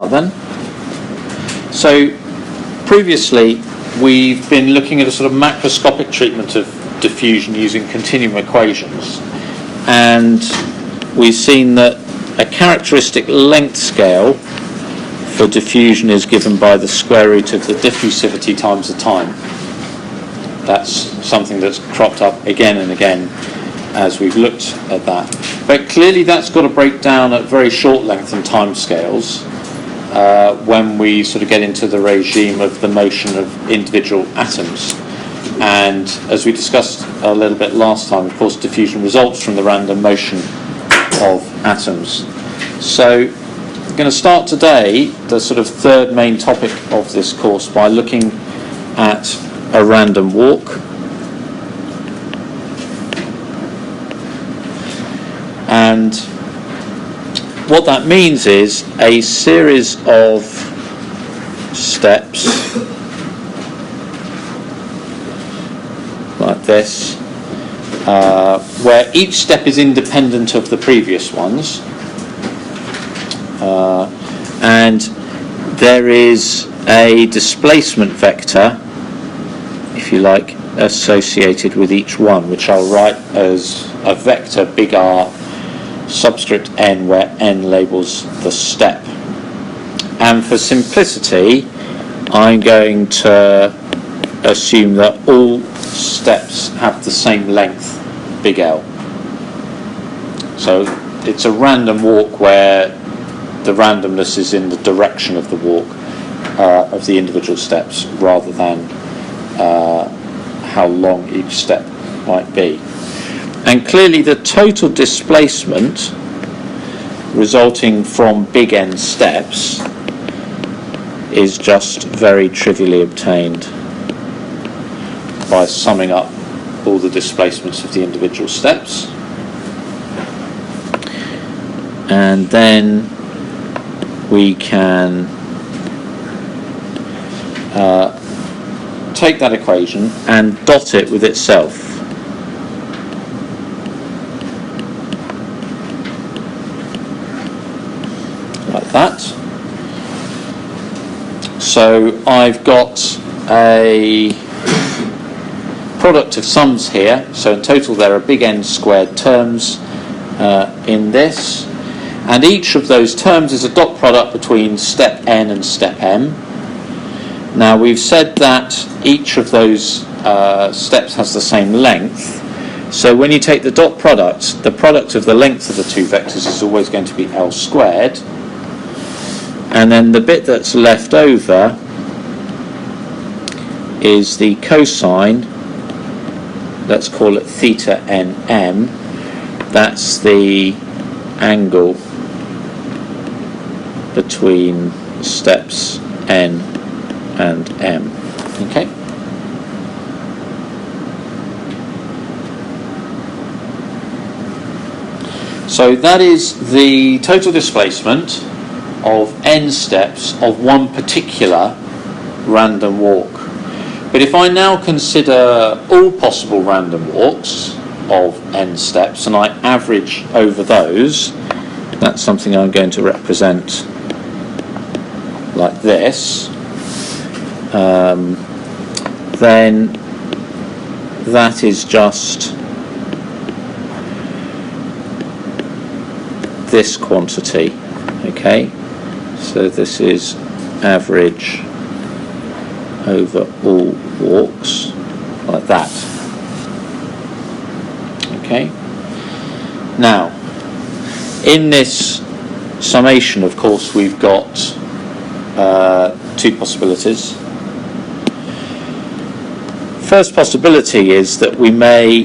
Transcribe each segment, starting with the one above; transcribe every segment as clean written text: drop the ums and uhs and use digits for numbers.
Then, so previously we've been looking at a sort of macroscopic treatment of diffusion using continuum equations, and we've seen that a characteristic length scale for diffusion is given by the square root of the diffusivity times the time. That's something that's cropped up again and again as we've looked at that, but clearly that's got to break down at very short length and time scales when we sort of get into the regime of the motion of individual atoms. And as we discussed a little bit last time, of course, diffusion results from the random motion of atoms. So we're going to start today the sort of third main topic of this course by looking at a random walk. And what that means is a series of steps like this, where each step is independent of the previous ones, and there is a displacement vector, if you like, associated with each one, which I'll write as a vector big R subscript n, where n labels the step. And for simplicity, I'm going to assume that all steps have the same length, big L. So it's a random walk where the randomness is in the direction of the walk of the individual steps, rather than how long each step might be. And clearly the total displacement resulting from big N steps is just very trivially obtained by summing up all the displacements of the individual steps. And then we can take that equation and dot it with itself. That. So I've got a product of sums here, so in total there are big N squared terms in this, and each of those terms is a dot product between step N and step M. Now we've said that each of those steps has the same length, so when you take the dot product, the product of the length of the two vectors is always going to be L squared. And then the bit that's left over is the cosine, let's call it theta nm, that's the angle between steps n and m. Okay? So that is the total displacement of n steps of one particular random walk. But if I now consider all possible random walks of n steps and I average over those, that's something I'm going to represent like this, then that is just this quantity. Okay? So this is average over all walks, like that. Okay. Now, in this summation, of course, we've got two possibilities. First possibility is that we may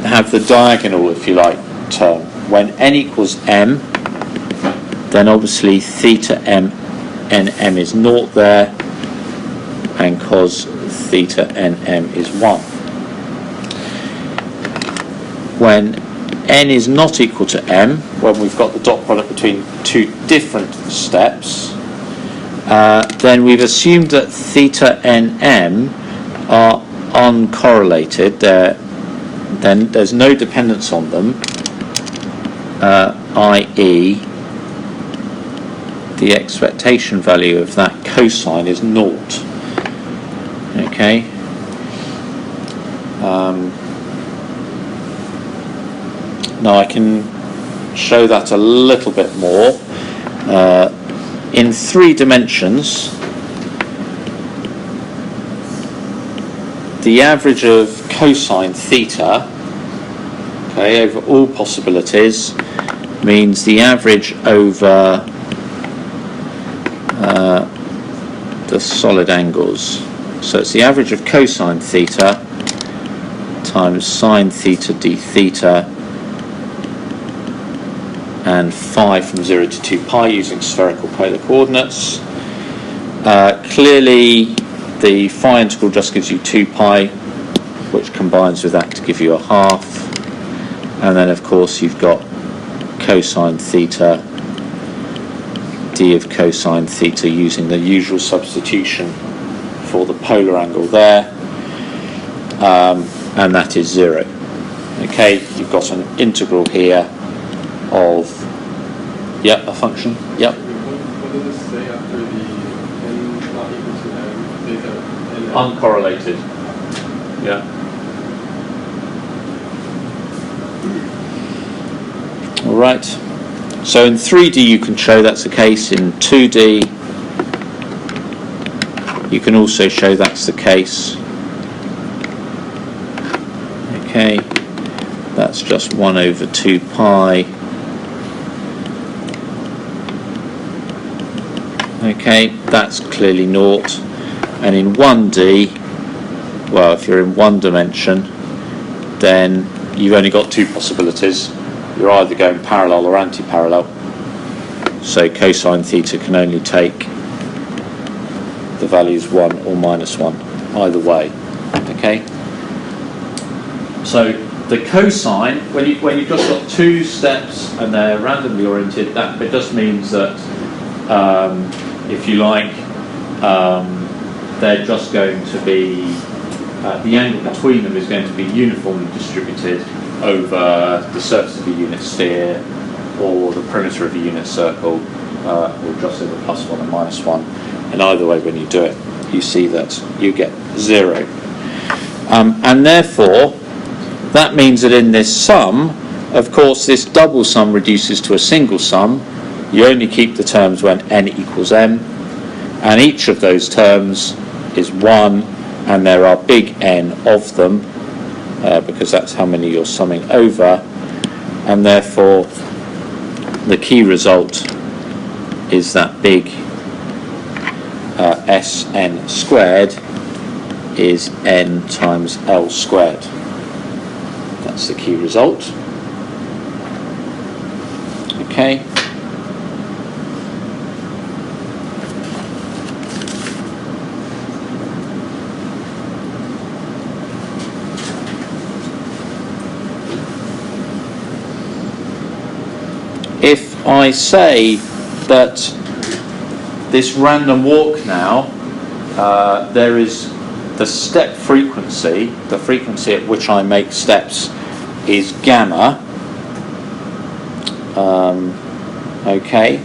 have the diagonal, if you like, term. When n equals m, then obviously theta m nm is 0 there, and cos theta nm is 1. When n is not equal to m, when we've got the dot product between two different steps, then we've assumed that theta nm are uncorrelated. Then there's no dependence on them, i.e. the expectation value of that cosine is 0. Okay. Now I can show that a little bit more. In 3 dimensions, the average of cosine theta, okay, over all possibilities, means the average over the solid angles. So it's the average of cosine theta times sine theta d theta, and phi from 0 to 2 pi using spherical polar coordinates. Clearly the phi integral just gives you 2 pi, which combines with that to give you a half, and then of course you've got cosine theta, d of cosine theta, using the usual substitution for the polar angle there, and that is 0. Okay, you've got an integral here of, a function, What does it say after the n not equal to m, theta n? uncorrelated. All right. So in 3D you can show that's the case. In 2D you can also show that's the case. Okay. That's just 1 over 2 pi. Okay, that's clearly 0. And in 1D, well, if you're in 1 dimension, then you've only got 2 possibilities. You're either going parallel or anti-parallel. So cosine theta can only take the values 1 or minus 1, either way. Okay. So the cosine, when you've just got 2 steps and they're randomly oriented, that it just means that, if you like, they're just going to be, the angle between them is going to be uniformly distributed over the surface of a unit sphere or the perimeter of a unit circle, or just over +1 and -1. And either way, when you do it, you see that you get 0. And therefore, that means that in this sum, of course, this double sum reduces to a single sum. You only keep the terms when n equals m, and each of those terms is 1, and there are big N of them, because that's how many you're summing over, and therefore the key result is that big Sn squared is n times L squared. That's the key result. Okay. If I say that this random walk now, there is the step frequency, the frequency at which I make steps is gamma. Okay,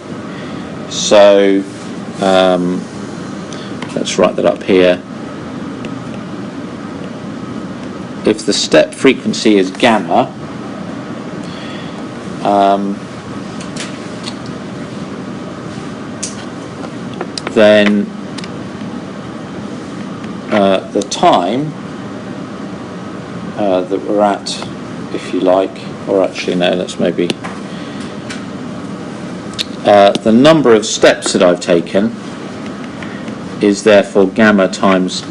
so let's write that up here. If the step frequency is gamma, then the time that we're at, if you like, or actually no, let's maybe the number of steps that I've taken is therefore gamma times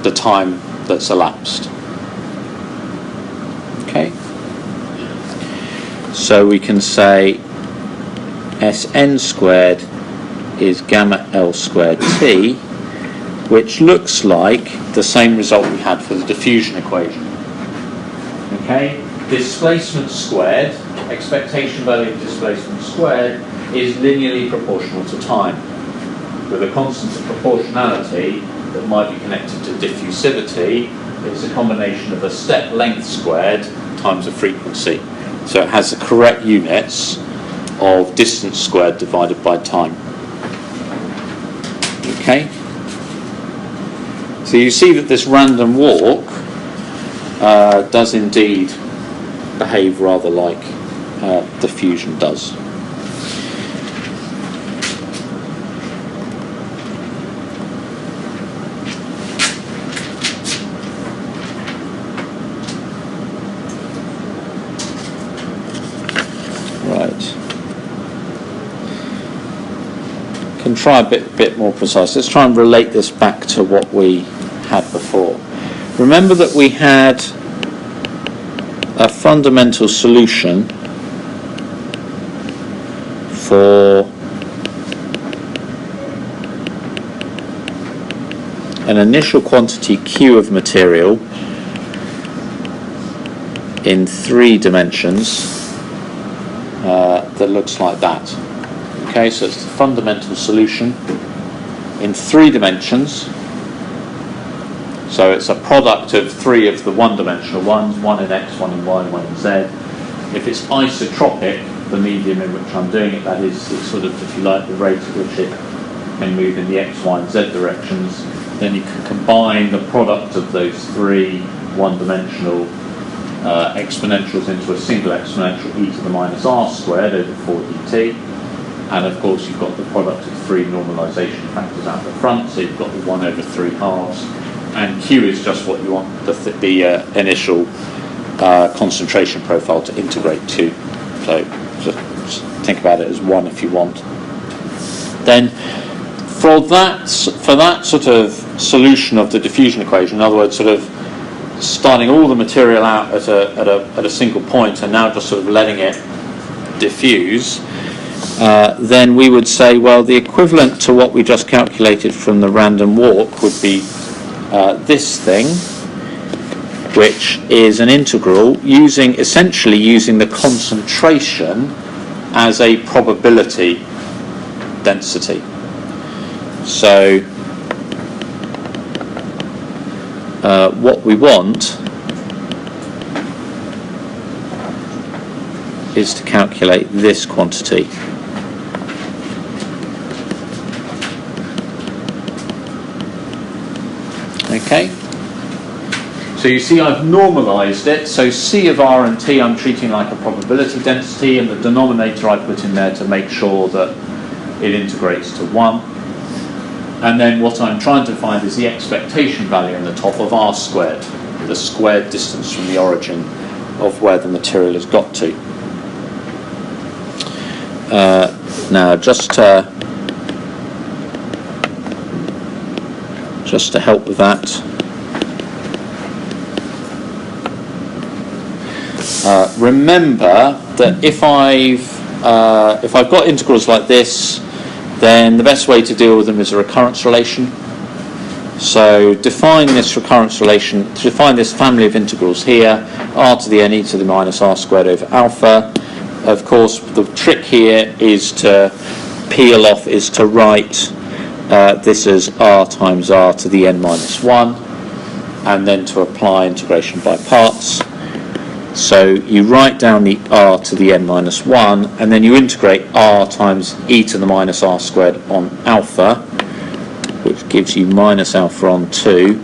the time that's elapsed. Okay, so we can say Sn squared is gamma L squared T, which looks like the same result we had for the diffusion equation. Okay, displacement squared, expectation value of displacement squared, is linearly proportional to time, with a constant of proportionality that might be connected to diffusivity. It's a combination of a step length squared times a frequency. So it has the correct units of distance squared divided by time. Okay. So you see that this random walk does indeed behave rather like diffusion does. Can try a bit more precise. Let's try and relate this back to what we had before. Remember that we had a fundamental solution for an initial quantity Q of material in 3 dimensions that looks like that. Okay, so it's the fundamental solution in 3 dimensions. So it's a product of 3 of the one-dimensional ones, 1 in X, 1 in Y, 1 in Z. If it's isotropic, the medium in which I'm doing it, that is sort of, if you like, the rate at which it can move in the X, Y and Z directions, then you can combine the product of those 3 one-dimensional exponentials into a single exponential e to the minus r squared over 4 dt. And of course you've got the product of 3 normalization factors out the front, so you've got the 1 over 3 halves, and Q is just what you want the initial concentration profile to integrate to. So just think about it as 1 if you want. Then for that sort of solution of the diffusion equation, in other words, sort of starting all the material out at a single point and now just sort of letting it diffuse, then we would say, well, the equivalent to what we just calculated from the random walk would be this thing, which is an integral essentially using the concentration as a probability density. So what we want is to calculate this quantity. Okay, so you see I've normalized it, so C of R and T I'm treating like a probability density, and the denominator I put in there to make sure that it integrates to 1. And then what I'm trying to find is the expectation value in the top of R squared, the squared distance from the origin of where the material has got to. Now just to help with that, remember that if I've got integrals like this, then the best way to deal with them is a recurrence relation. So define this recurrence relation, to define this family of integrals here, r to the n e to the minus r squared over alpha. Of course, the trick here is to write this as r times r to the n minus 1, and then to apply integration by parts. So you write down the r to the n minus 1, and then you integrate r times e to the minus r squared on alpha, which gives you minus alpha on 2,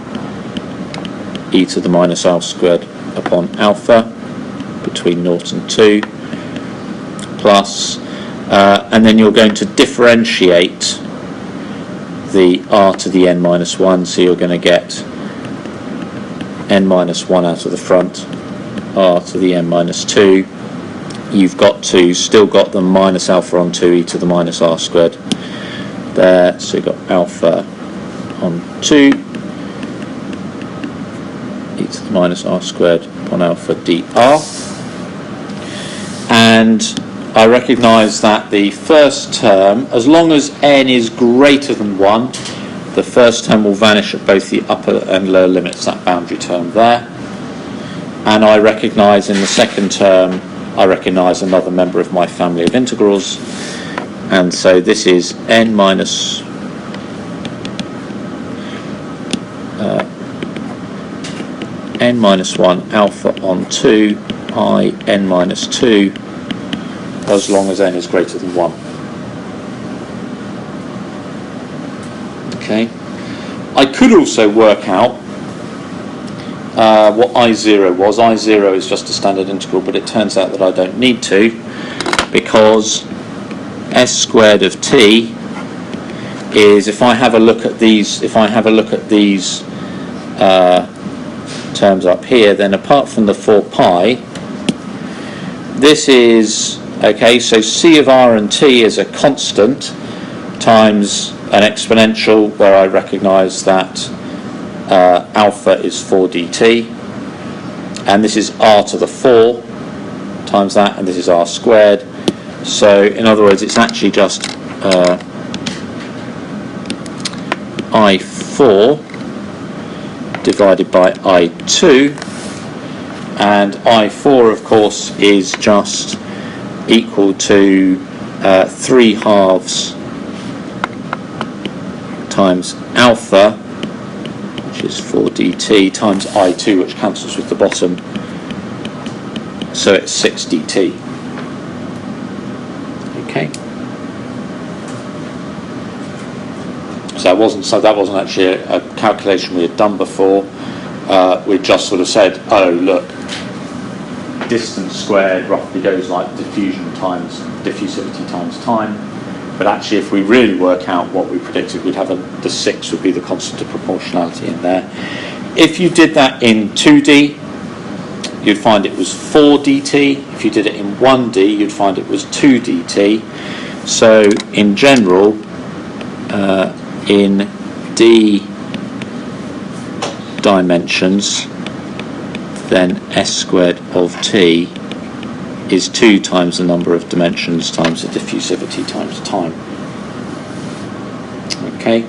e to the minus r squared upon alpha, between 0 and 2, plus, and then you're going to differentiate the r to the n minus 1, so you're going to get n minus 1 out of the front, r to the n minus 2. You've still got the minus alpha on 2 e to the minus r squared there, so you've got alpha on 2 e to the minus r squared upon alpha dr. And I recognise that the first term, as long as n is greater than 1, the first term will vanish at both the upper and lower limits, that boundary term there. And I recognise in the second term, I recognise another member of my family of integrals. And so this is n minus n minus 1 alpha on 2 I n minus 2, as long as n is greater than 1. Okay. I could also work out what I0 was. I0 is just a standard integral, but it turns out that I don't need to, because s squared of t is, if I have a look at these, terms up here, then apart from the 4 pi, this is, okay, so c of r and t is a constant times an exponential where I recognise that alpha is 4 dt, and this is r to the 4 times that, and this is r squared. So in other words, it's actually just I4 divided by I2, and I4 of course is just equal to 3 halves times alpha, which is 4 dt, times I2, which cancels with the bottom, so it's 6 dt. Okay. So that wasn't actually a calculation we had done before. We just sort of said, oh look, distance squared roughly goes like diffusivity times time. But actually, if we really work out what we predicted, we'd have the 6 would be the constant of proportionality in there. If you did that in 2D, you'd find it was 4 dt. If you did it in 1D, you'd find it was 2 dt. So in general, in d dimensions, then s squared of t is 2 times the number of dimensions times the diffusivity times time. Okay.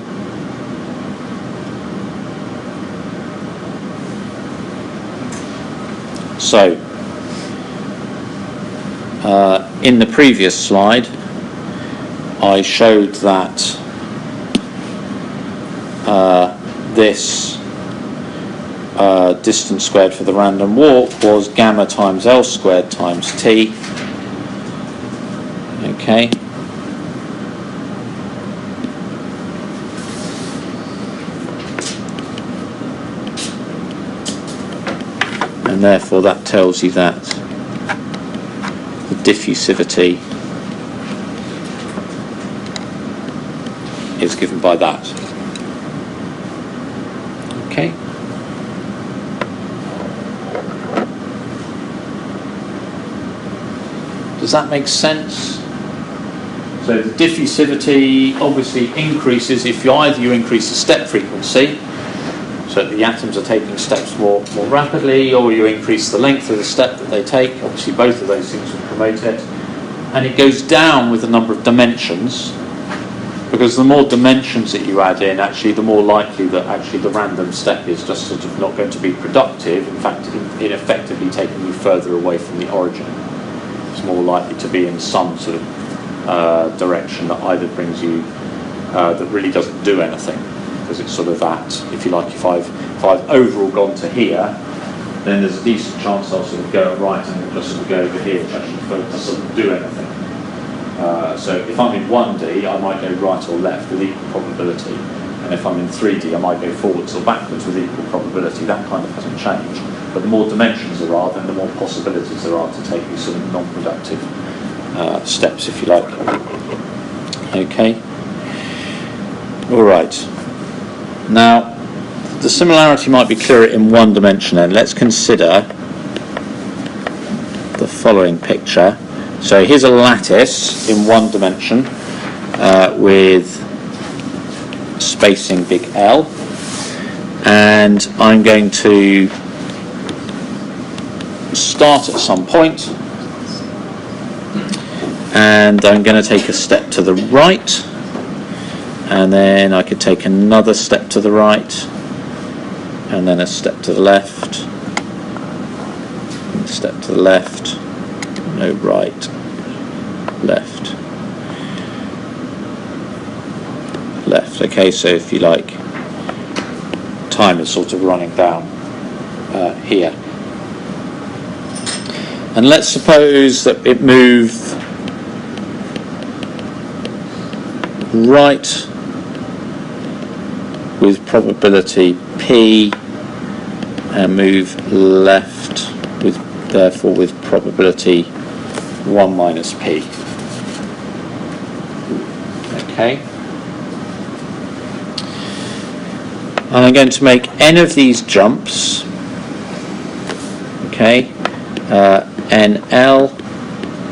So, in the previous slide, I showed that this distance squared for the random walk was gamma times L squared times t. Okay. And therefore that tells you that the diffusivity is given by that. Okay. Does that make sense? So the diffusivity obviously increases if you increase the step frequency, so that the atoms are taking steps more rapidly, or you increase the length of the step that they take. Obviously both of those things will promote it. And it goes down with the number of dimensions, because the more dimensions that you add in, actually the more likely that actually the random step is just sort of not going to be productive. In fact, it effectively taking you further away from the origin. It's more likely to be in some sort of direction that either brings you, that really doesn't do anything, because it's sort of that, if you like, if I've overall gone to here, then there's a decent chance I'll sort of go right and just sort of go over here, which actually doesn't do anything. So if I'm in 1D, I might go right or left with equal probability, and if I'm in 3D, I might go forwards or backwards with equal probability. That kind of hasn't changed. But the more dimensions there are, then the more possibilities there are to take these sort of non-productive steps, if you like. Okay. All right. Now, the similarity might be clearer in one dimension then. Let's consider the following picture. So here's a lattice in one dimension with spacing big L, and I'm going to start at some point, and I'm going to take a step to the right, and then I could take another step to the right, and then a step to the left, and a step to the left, no right, left, left. Okay, so if you like, time is sort of running down here. And let's suppose that it moved right with probability P and move left with, therefore, with probability 1 minus P. Okay. And I'm going to make n of these jumps. Okay. NL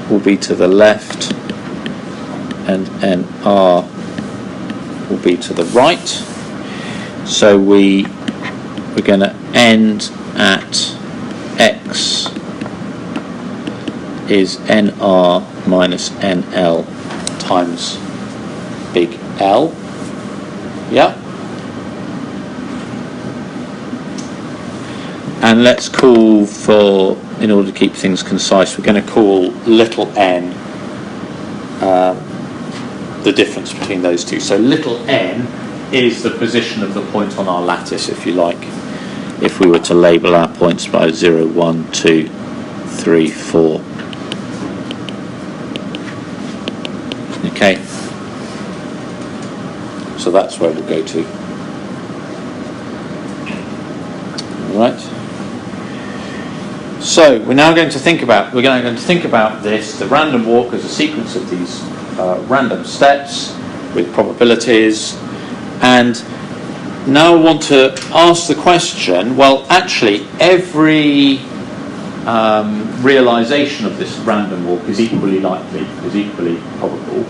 will be to the left and NR will be to the right. So we're going to end at X is NR minus NL times big L. Yeah. And let's call for, in order to keep things concise, we're going to call little n the difference between those two. So little n is the position of the point on our lattice, if you like, if we were to label our points by 0, 1, 2, 3, 4. Okay. So that's where we'll go to. All right. So we're now going to think about this, the random walk, as a sequence of these random steps with probabilities, and now I want to ask the question, well, actually every realization of this random walk is equally likely, is equally probable.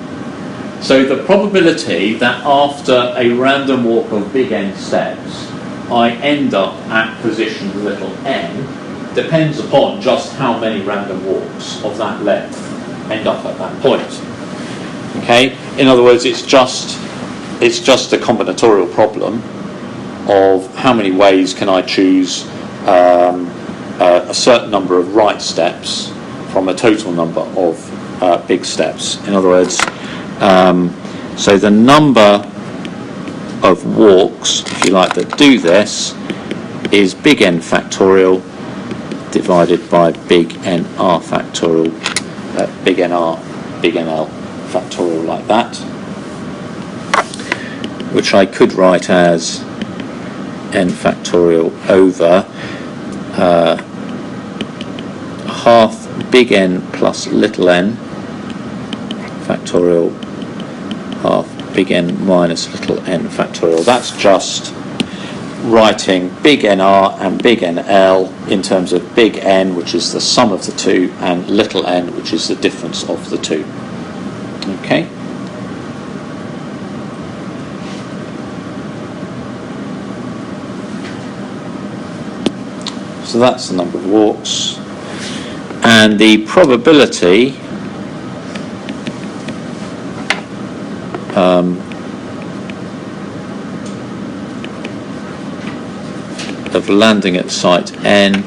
So the probability that after a random walk of big N steps I end up at position little n depends upon just how many random walks of that length end up at that point. Okay? In other words, it's just a combinatorial problem of how many ways can I choose a certain number of right steps from a total number of big steps. In other words, so the number of walks, if you like, that do this is big N factorial divided by big NR factorial, big NR, big NL factorial, like that, which I could write as N factorial over half big N plus little n factorial half big N minus little n factorial. That's just writing big NR and big NL in terms of big N, which is the sum of the two, and little n, which is the difference of the two. Okay? So that's the number of walks. And the probability of landing at site N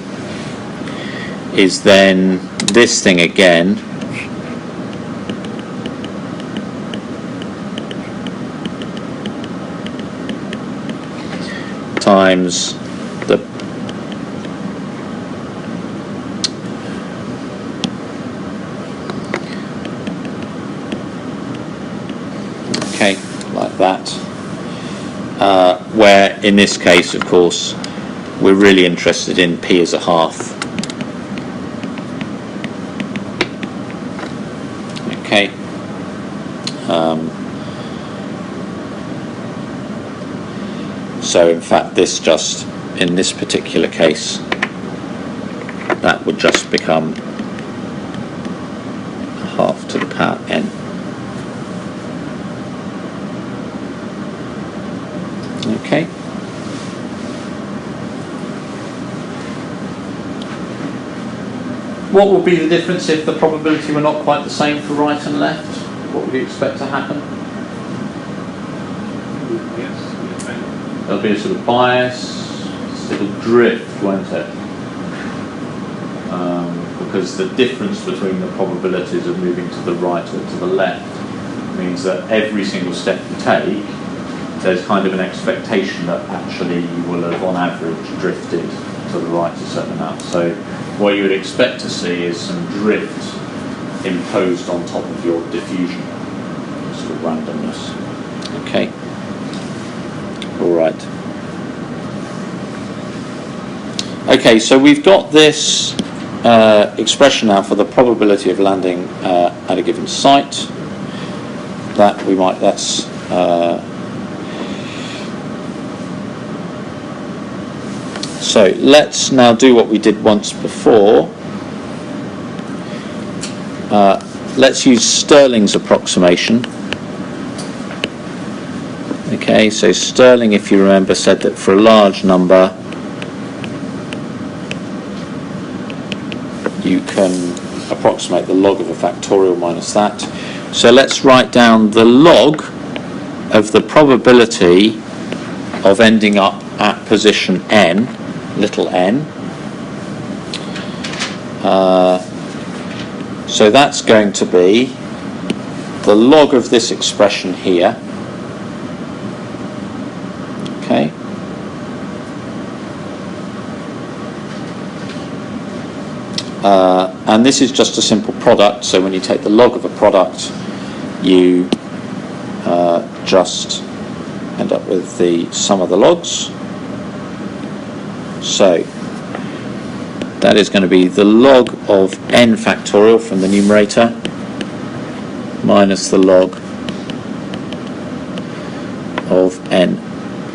is then this thing again, times the like that, where in this case, of course, we're really interested in P as a half. Okay. So in fact, this just, in this particular case, that would just become half to the power n. Okay. What would be the difference if the probability were not quite the same for right and left? What would you expect to happen? There'll be a sort of bias, it'll drift, won't it? Because the difference between the probabilities of moving to the right or to the left means that every single step you take, there's kind of an expectation that actually you will have on average drifted to the right a certain amount. So what you would expect to see is some drift imposed on top of your diffusion, sort of randomness. Okay. All right. Okay, so we've got this expression now for the probability of landing at a given site. So let's now do what we did once before. Let's use Stirling's approximation. Okay, so Stirling, if you remember, said that for a large number you can approximate the log of a factorial minus that. So let's write down the log of the probability of ending up at position n, little n. So that's going to be the log of this expression here. Okay. And this is just a simple product, so when you take the log of a product, you just end up with the sum of the logs. So that is going to be the log of n factorial from the numerator minus the log of n.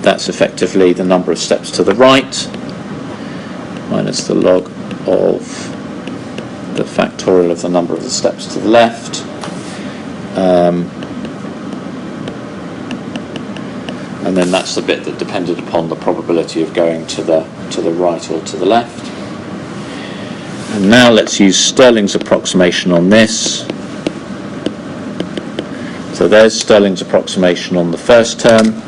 That's effectively the number of steps to the right minus the log of the factorial of the number of the steps to the left. And then that's the bit that depended upon the probability of going to the right or to the left. And now let's use Stirling's approximation on this. So there's Stirling's approximation on the first term.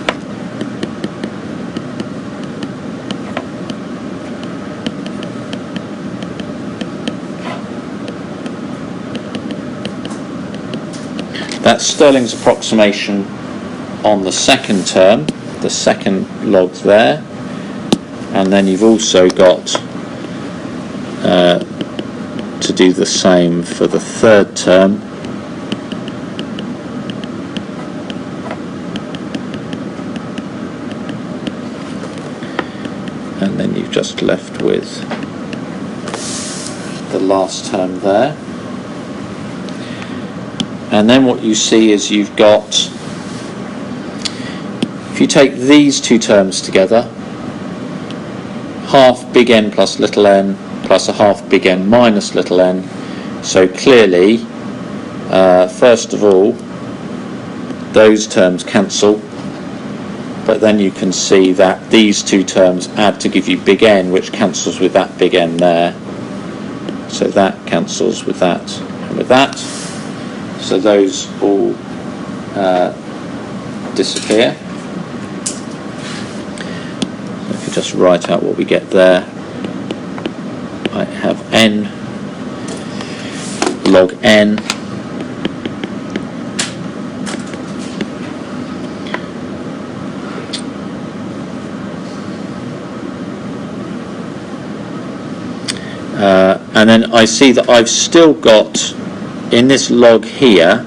That's Stirling's approximation on the second term, the second log there, and then you've also got to do the same for the third term. And then you've just left with the last term there. And then what you see is you've got, if you take these two terms together, half big N plus little n plus a half big N minus little n. So clearly, first of all, those terms cancel, but then you can see that these two terms add to give you big N, which cancels with that big N there. So that cancels with that and with that. So those all disappear. So if you just write out what we get there, I have n log n and then I see that I've still got, in this log here,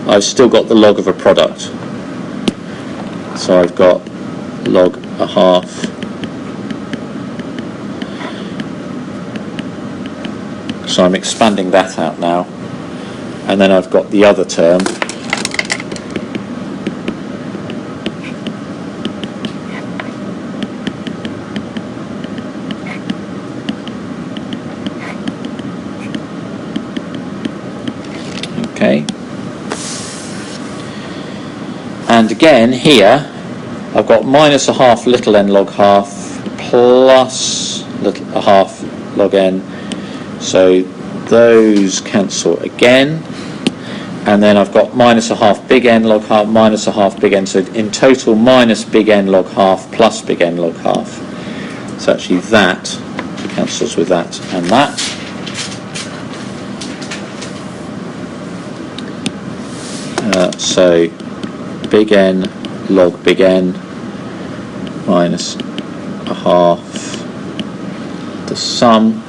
I've still got the log of a product. So I've got log a half so I'm expanding that out now, and then I've got the other term okay. And again here I've got minus a half little n log half plus a half log n, so those cancel again, and then I've got minus a half big N log half minus a half big N, so in total minus big N log half plus big N log half. So actually that cancels with that and that. So big N log big N minus a half the sum,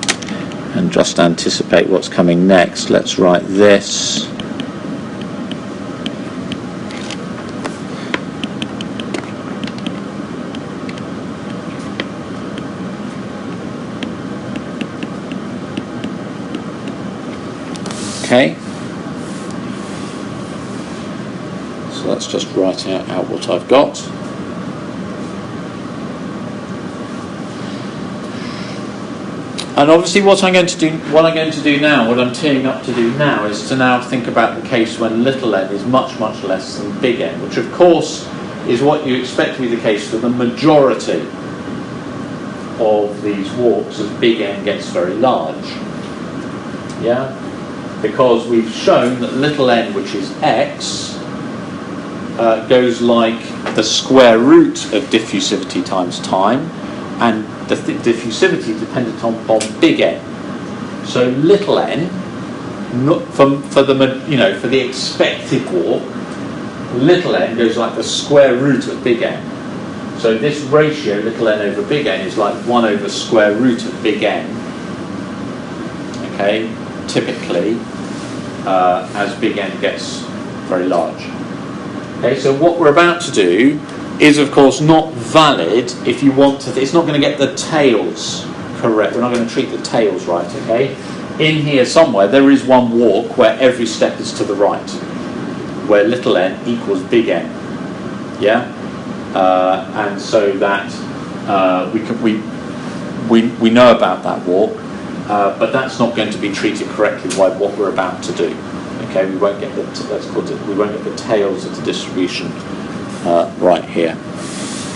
and just anticipate what's coming next. Let's write this Okay. So let's just write out what I've got. And obviously what I'm going to do now, what I'm teeing up to do now, is to now think about the case when little n is much, much less than big N, which of course is what you expect to be the case for the majority of these walks as big N gets very large. Yeah? Because we've shown that little n, which is x, goes like the square root of diffusivity times time, and the diffusivity dependent on big N. So little n, for the expected walk, little n goes like the square root of big N. So this ratio, little n over big N, is like 1 over square root of big N. Okay, typically, as big N gets very large. Okay, so what we're about to do is, of course, not valid if you want to. It's not going to get the tails correct. We're not going to treat the tails right. Okay, in here somewhere there is one walk where every step is to the right, where little n equals big N. Yeah, and so that we know about that walk, but that's not going to be treated correctly by what we're about to do. Okay, we won't get the tails of the distribution right here.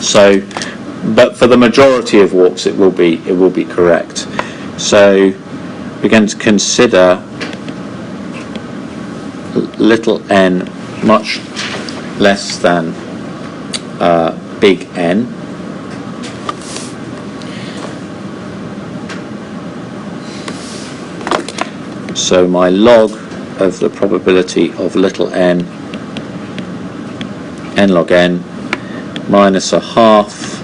So, but for the majority of walks, it will be correct. So, we're going to consider little n much less than big N. So my log of the probability of little n, n log n, minus a half.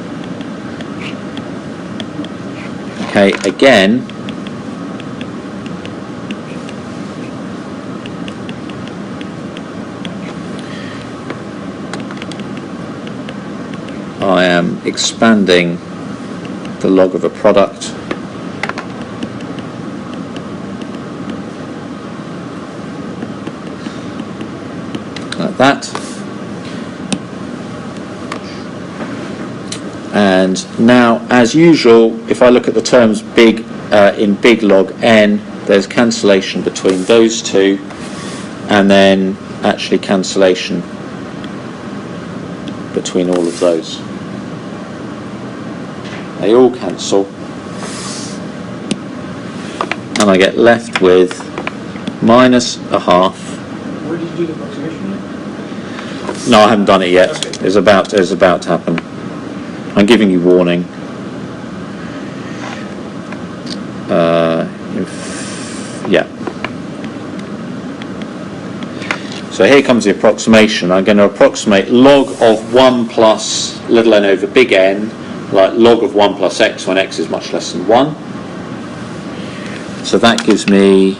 Okay, again, I am expanding the log of a product like that. And now, as usual, if I look at the terms big in big log n, there's cancellation between those two, and then actually cancellation between all of those. They all cancel, and I get left with minus a half. Where did you do the approximation? No, I haven't done it yet. Okay. It's about to happen. I'm giving you warning. Yeah. So here comes the approximation. I'm going to approximate log of 1 plus little n over big N, like log of 1 plus x when x is much less than 1. So that gives me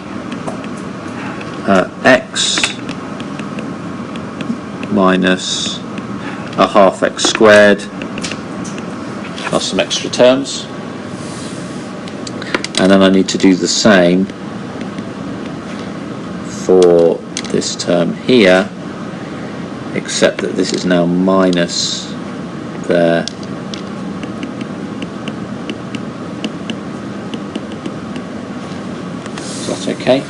x minus a half x squared plus some extra terms. And then I need to do the same for this term here, except that this is now minus there. Is that okay?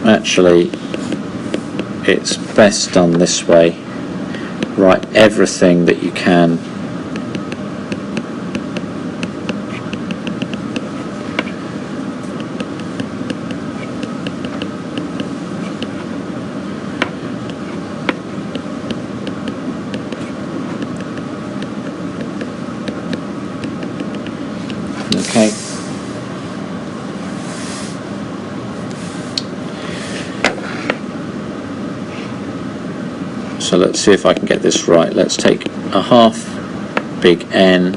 Actually, it's best done this way. Write everything that you can. Okay. So let's see if I can get this right. Let's take a half big N,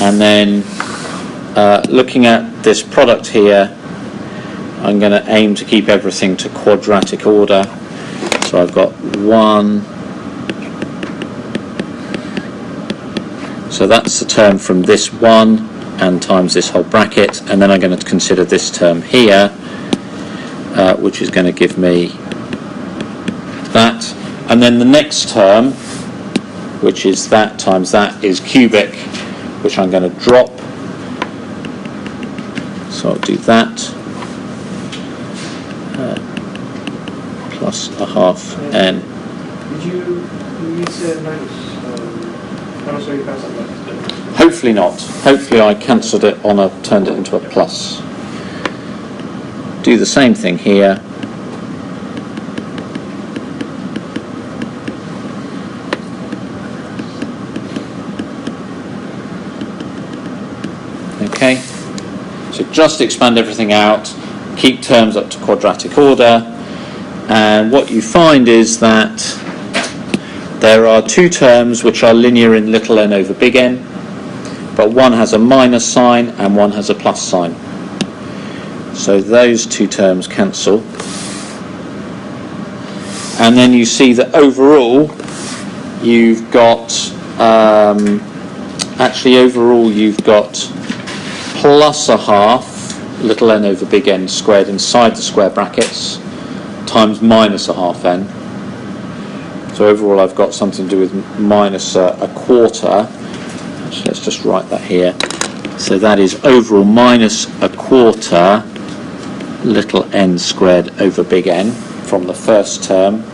and then looking at this product here, I'm going to aim to keep everything to quadratic order. So I've got 1. So that's the term from this one and times this whole bracket, and then I'm going to consider this term here, which is going to give me that. And then the next term, which is that times that, is cubic, which I'm going to drop. So I'll do that. Plus a half N. Did you use minus? Hopefully not. Hopefully I cancelled it on turned it into a plus. Do the same thing here. Okay, so just expand everything out, keep terms up to quadratic order, and what you find is that there are two terms which are linear in little n over big N, but one has a minus sign and one has a plus sign. So those two terms cancel. And then you see that overall you've got, you've got plus a half little n over big N squared inside the square brackets times minus a half n. So overall I've got something to do with minus a quarter. Actually, let's just write that here. So that is overall minus a quarter little n squared over big N from the first term.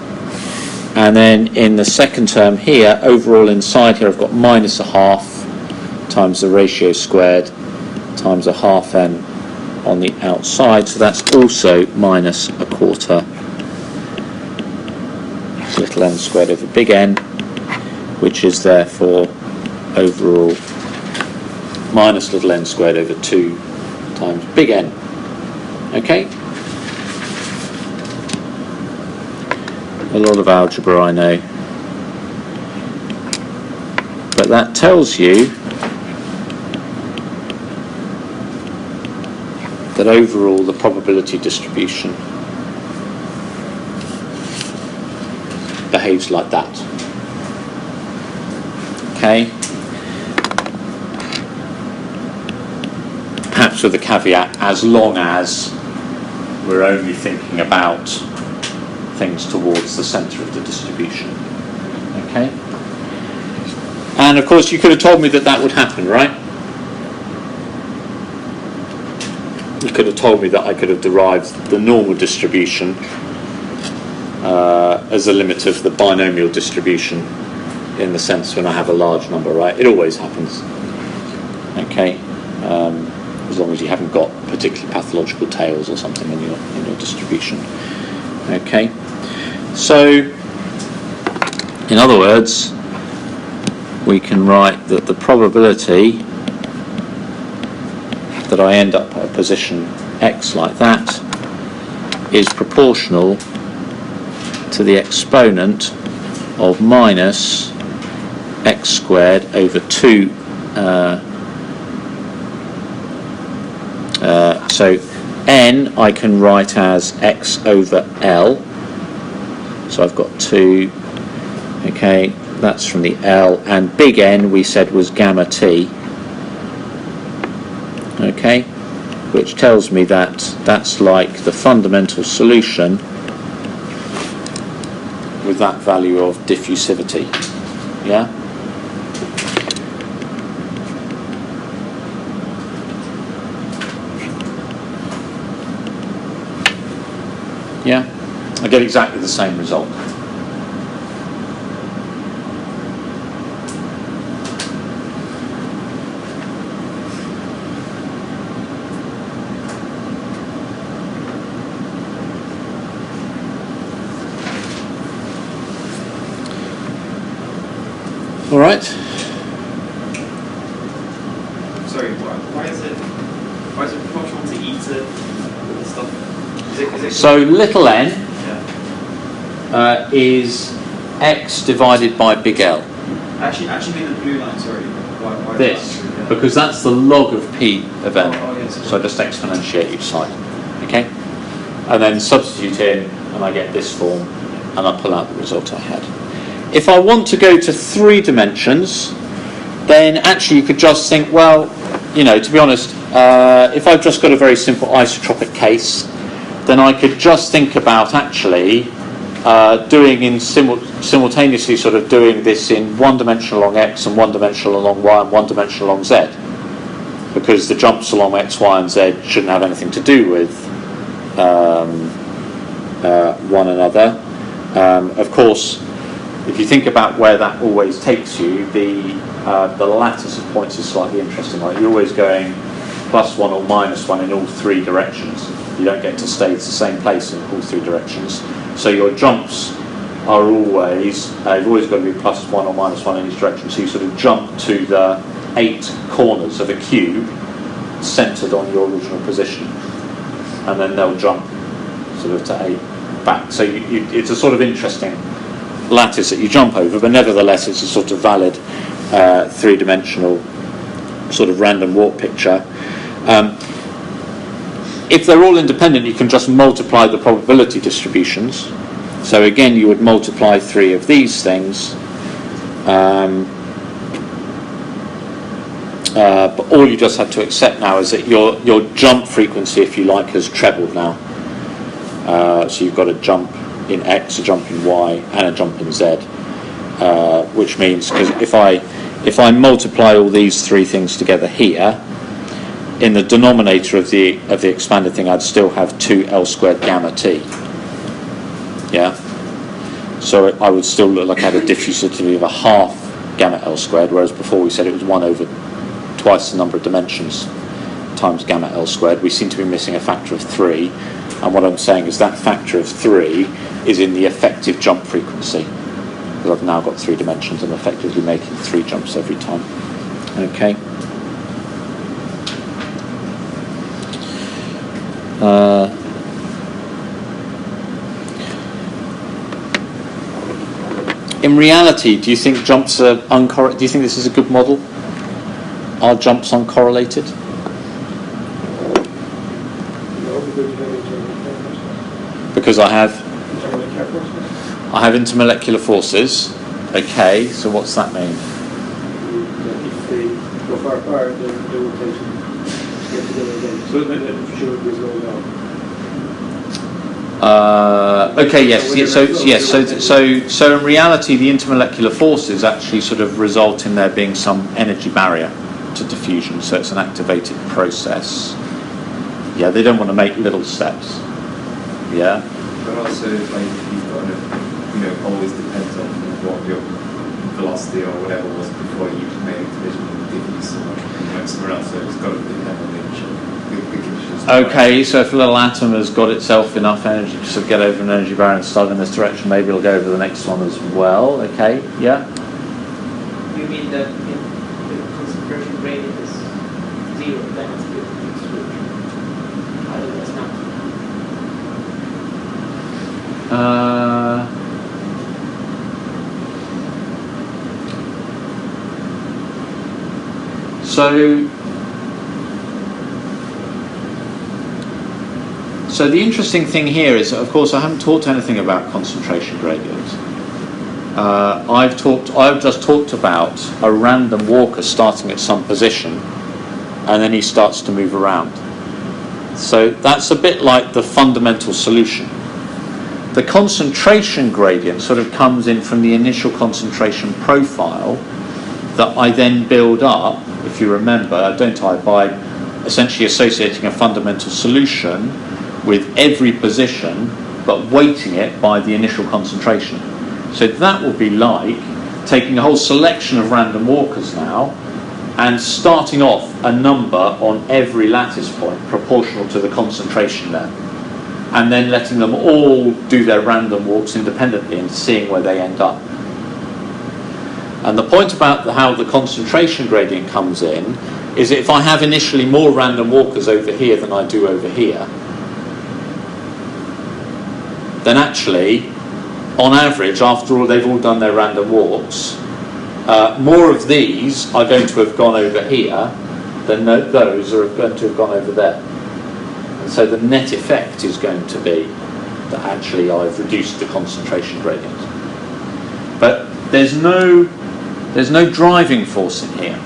And then in the second term here, overall inside here I've got minus a half times the ratio squared times a half n on the outside. So that's also minus a quarter little n squared over big N, which is therefore overall minus little n squared over 2 times big N. Okay? A lot of algebra, I know. But that tells you that overall the probability distribution behaves like that. Okay? Perhaps with a caveat, as long as we're only thinking about things towards the centre of the distribution. Okay? And of course you could have told me that that would happen, right? You could have told me that I could have derived the normal distribution as a limit of the binomial distribution in the sense when I have a large number, right? It always happens. Okay? As long as you haven't got particularly pathological tails or something in your distribution. Okay? So, in other words, we can write that the probability that I end up at a position x like that is proportional to the exponent of minus x squared over 2. So n I can write as x over L. So I've got 2. Okay, that's from the L, and big N we said was gamma t. Okay, which tells me that that's like the fundamental solution with that value of diffusivity. Yeah? Yeah? I get exactly the same result. All right. Sorry, why is it proportional to eta with the stuff? Is it So little n yeah. is x divided by big L. Actually mean the blue line. Sorry. Why This, that? Yeah. because that's the log of p of n. Oh, yes. So I just exponentiate each side. Okay? And then substitute in, and I get this form, and I pull out the result I had. If I want to go to 3 dimensions, then actually you could just think, well, you know, to be honest, if I've just got a very simple isotropic case, then I could just think about actually doing in simultaneously sort of doing this in 1 dimension along x and 1 dimension along y and 1 dimension along z, because the jumps along x, y and z shouldn't have anything to do with one another. Of course, if you think about where that always takes you, the lattice of points is slightly interesting. Right? You're always going +1 or -1 in all 3 directions. You don't get to stay at the same place in all 3 directions. So your jumps are always, you've always got to be +1 or -1 in each direction. So you sort of jump to the 8 corners of a cube centered on your original position. And then they'll jump sort of to 8 back. So it's a sort of interesting lattice that you jump over, but nevertheless it's a sort of valid 3-dimensional sort of random walk picture. If they're all independent, you can just multiply the probability distributions. So again, you would multiply 3 of these things, but all you just have to accept now is that your jump frequency, if you like, has trebled now. So you've got a jump in x, a jump in y, and a jump in z, which means, because if I multiply all these 3 things together here, in the denominator of the expanded thing, I'd still have 2L squared gamma t. Yeah. So I would still look like I had a diffusivity of a half gamma L squared, whereas before we said it was 1 over twice the number of dimensions times gamma L squared. We seem to be missing a factor of 3, and what I'm saying is that factor of 3 is in the effective jump frequency, because I've now got 3 dimensions and effectively making 3 jumps every time. Okay. In reality, do you think jumps are uncorrelated? Do you think this is a good model? Are jumps uncorrelated? No, because you have intermolecular Because I have forces. intermolecular forces. Okay, so what's that mean? If they go far apart, then they will tend to get together again. So that should be going down. Okay, yes. So in reality, the intermolecular forces actually sort of result in there being some energy barrier to diffusion. So it's an activated process. Yeah, they don't want to make little steps. Yeah. But also, like, you've got to, always depends on what your velocity or whatever was before you made a collision and diffuse so much somewhere else. So it's got to depend on the conditions. Okay, so if a little atom has got itself enough energy to sort of get over an energy barrier and start in this direction, maybe it'll go over the next one as well. Okay, yeah. You mean that the concentration gradient is 0, then it's good to exclusion. Otherwise not. So the interesting thing here is, of course, I haven't talked anything about concentration gradients. I've just talked about a random walker starting at some position, and then he starts to move around. So that's a bit like the fundamental solution. The concentration gradient sort of comes in from the initial concentration profile that I then build up, if you remember, don't I, by essentially associating a fundamental solution with every position but weighting it by the initial concentration. So that would be like taking a whole selection of random walkers now and starting off a number on every lattice point proportional to the concentration there, and then letting them all do their random walks independently and seeing where they end up. And the point about how the concentration gradient comes in is that if I have initially more random walkers over here than I do over here, then actually, on average, after all they've all done their random walks, more of these are going to have gone over here than those are going to have gone over there. And so the net effect is going to be that actually I've reduced the concentration gradient. But there's no driving force in here.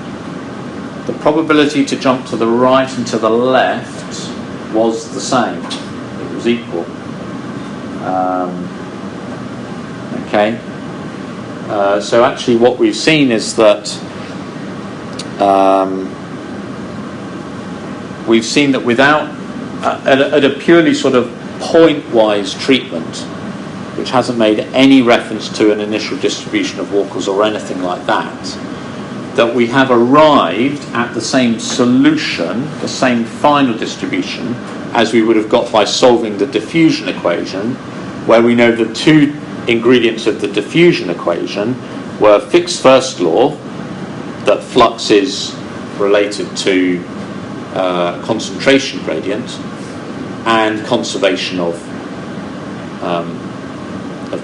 The probability to jump to the right and to the left was the same. It was equal. Okay. So actually what we've seen is that we've seen that without at a purely sort of point-wise treatment, which hasn't made any reference to an initial distribution of walkers or anything like that, that we have arrived at the same solution, the same final distribution, as we would have got by solving the diffusion equation, where we know the two ingredients of the diffusion equation were Fick's first law, that flux is related to concentration gradient, and conservation of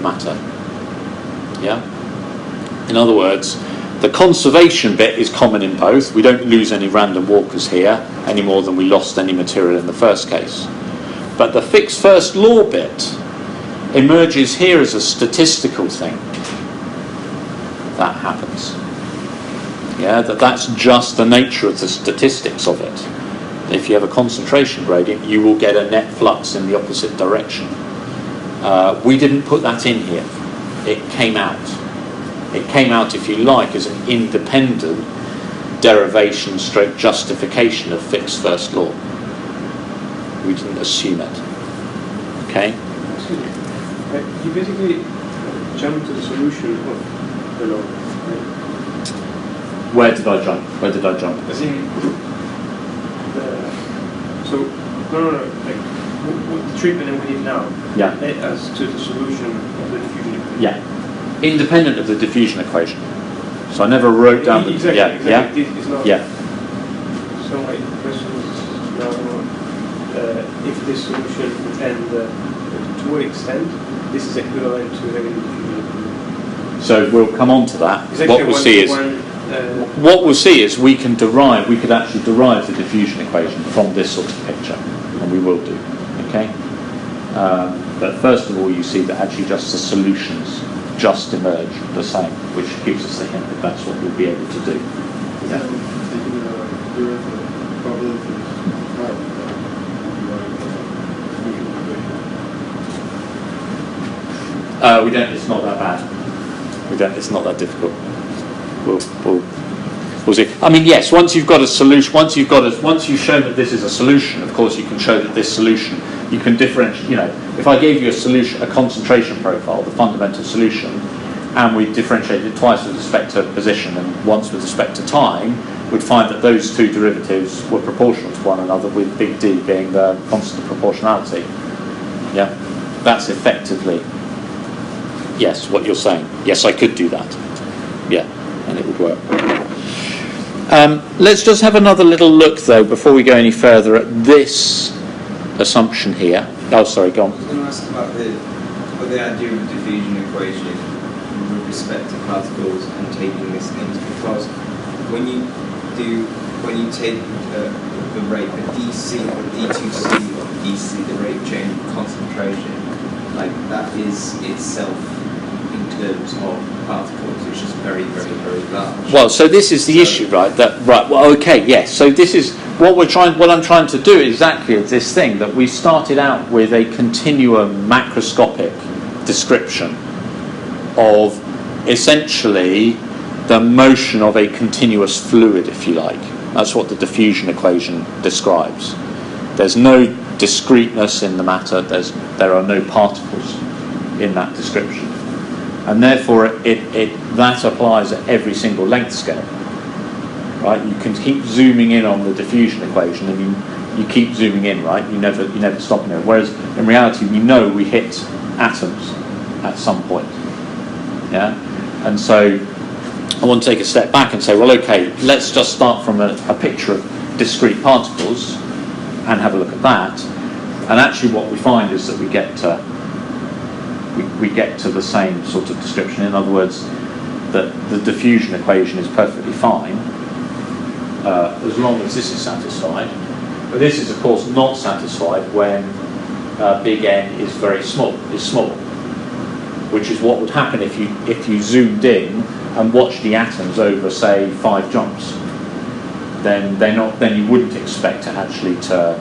matter. Yeah? In other words, the conservation bit is common in both. We don't lose any random walkers here any more than we lost any material in the first case. But the Fick's first law bit emerges here as a statistical thing. That happens. Yeah, that's just the nature of the statistics of it. If you have a concentration gradient, you will get a net flux in the opposite direction. We didn't put that in here. It came out. It came out, if you like, as an independent derivation stroke justification of Fick's first law. We didn't assume it. Okay? Excuse me. You basically jump to the solution of the law, right? Where did I jump? As in, so, no, like, what the treatment that we need now Yeah. led us to the solution of the diffusion equation. Yeah. Independent of the diffusion equation. So I never wrote down the... Exactly, Yeah. exactly. It's not, Yeah. So my question is now, if this solution and to what extent this is equivalent to having the diffusion equation. So we'll come on to that. It's What we'll see is... What we'll see is we could actually derive the diffusion equation from this sort of picture, and we will do, okay? But first of all, you see that actually just the solutions just emerge the same, which gives us the hint that that's what we'll be able to do. Yeah. We don't. It's not that bad. It's not that difficult. We'll see. I mean, yes. Once you've got a solution, once you've shown that this is a solution, of course, you can show that this solution you can differentiate. You know, if I gave you a solution, a concentration profile, the fundamental solution, and we differentiated it twice with respect to position and once with respect to time, we'd find that those two derivatives were proportional to one another, with big D being the constant proportionality. Yeah, that's effectively, yes, what you're saying. Yes, I could do that. Yeah, and it would work. Let's just have another little look, though, before we go any further, at this assumption here. Oh, sorry, go on. I was going to ask about the idea of the diffusion equation with respect to particles and taking these things, because when you take the rate, the DC or D2C or DC, the rate change of concentration, like that is itself in terms of particles, which is very, very, very large. Well, so this is the issue, right? Well, okay, yes. So this is what I'm trying to do exactly is this thing that we started out with a continuum macroscopic description of essentially the motion of a continuous fluid, if you like. That's what the diffusion equation describes. There's no discreteness in the matter. There are no particles in that description, and therefore that applies at every single length scale. Right? You can keep zooming in on the diffusion equation, and you keep zooming in. Right? You never stop there. Whereas in reality, we know we hit atoms at some point. Yeah, and so I want to take a step back and say, well, okay, let's just start from a picture of discrete particles and have a look at that. And actually, what we find is that we get to the same sort of description. In other words, that the diffusion equation is perfectly fine as long as this is satisfied. But this is, of course, not satisfied when big N is very small. Which is what would happen if you zoomed in and watched the atoms over, say, 5 jumps. Then you wouldn't expect to actually to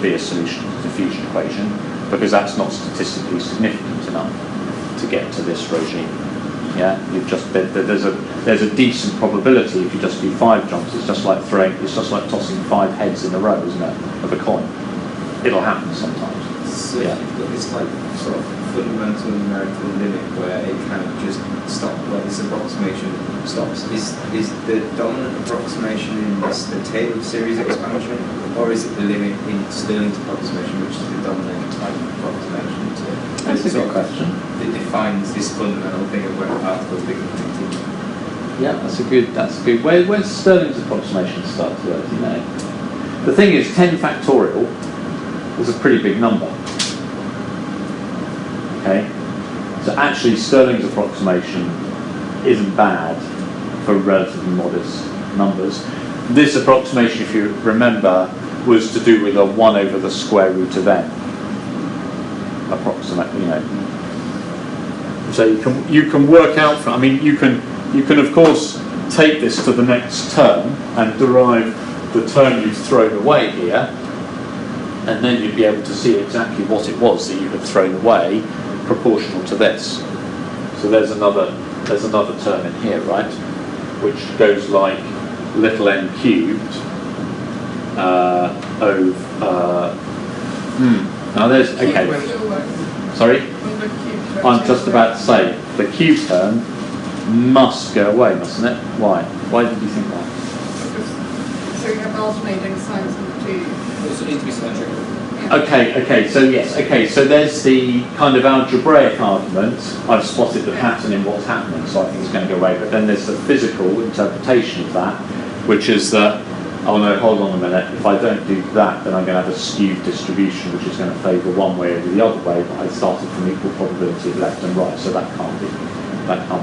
be a solution to the diffusion equation, because that's not statistically significant enough to get to this regime. Yeah, there's a decent probability if you just do 5 jumps. It's just like tossing 5 heads in a row, isn't it, of a coin? It'll happen sometimes. So you've got this like sort of fundamental numerical limit where it kind of just stops, where this approximation stops. Is the dominant approximation in this the Taylor series expansion, or is it the limit in Stirling's approximation, which is the dominant type of approximation? That's a good question. It defines this fundamental thing of when particles become active. Yeah, that's a good. Where's Stirling's approximation start to work? You know, the thing is, 10 factorial is a pretty big number. Okay, so actually Stirling's approximation isn't bad for relatively modest numbers. This approximation, if you remember, was to do with a 1 over the square root of n. Approximate, you know. So you can work out from. I mean, you can of course take this to the next term and derive the term you've thrown away here, and then you'd be able to see exactly what it was that you had thrown away, proportional to this. So there's another term in here, right, which goes like little n cubed Now there's okay. Sorry, I'm just about to say the cube term must go away, mustn't it? Why? Why did you think that? So you have alternating signs of the two. Also needs to be symmetrical. Okay, so yes, so there's the kind of algebraic argument. I've spotted the pattern in what's happening, so I think it's going to go away. But then there's the physical interpretation of that, which is that, oh no, hold on a minute, if I don't do that, then I'm going to have a skewed distribution, which is going to favour one way over the other way, but I started from equal probability of left and right, so that can't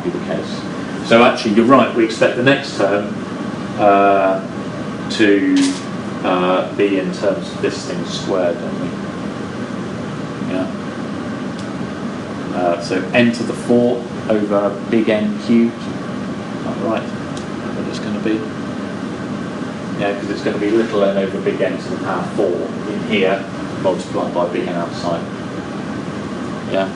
be the case. So actually, you're right, we expect the next term to be in terms of this thing squared, don't we? Yeah. So n to the 4 over big N cubed. Not right. What it's going to be? Yeah, because it's going to be little n over big N to the power 4 in here, multiplied by big N outside. Yeah.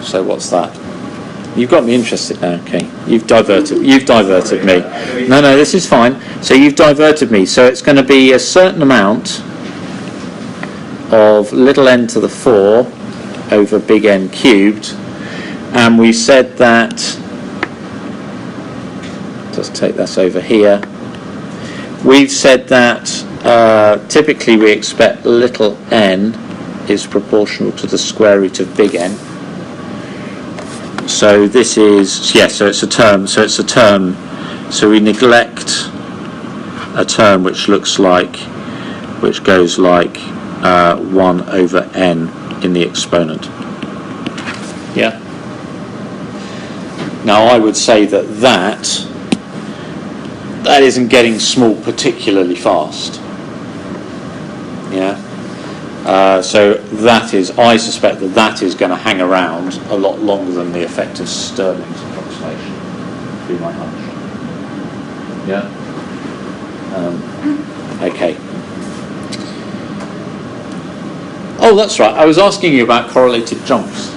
So what's that? You've got me interested now. Okay, you've diverted me. No, this is fine. So you've diverted me. So it's going to be a certain amount of little n to the 4 over big N cubed, and we said that. Just take this over here. We've said that typically we expect little n is proportional to the square root of big N. So this is, so it's a term. So we neglect a term which goes like 1 over n in the exponent. Yeah. Now I would say that isn't getting small particularly fast. Yeah. So I suspect that is going to hang around a lot longer than the effect of Stirling's approximation, would be my hunch. Yeah? Okay. Oh, that's right. I was asking you about correlated jumps.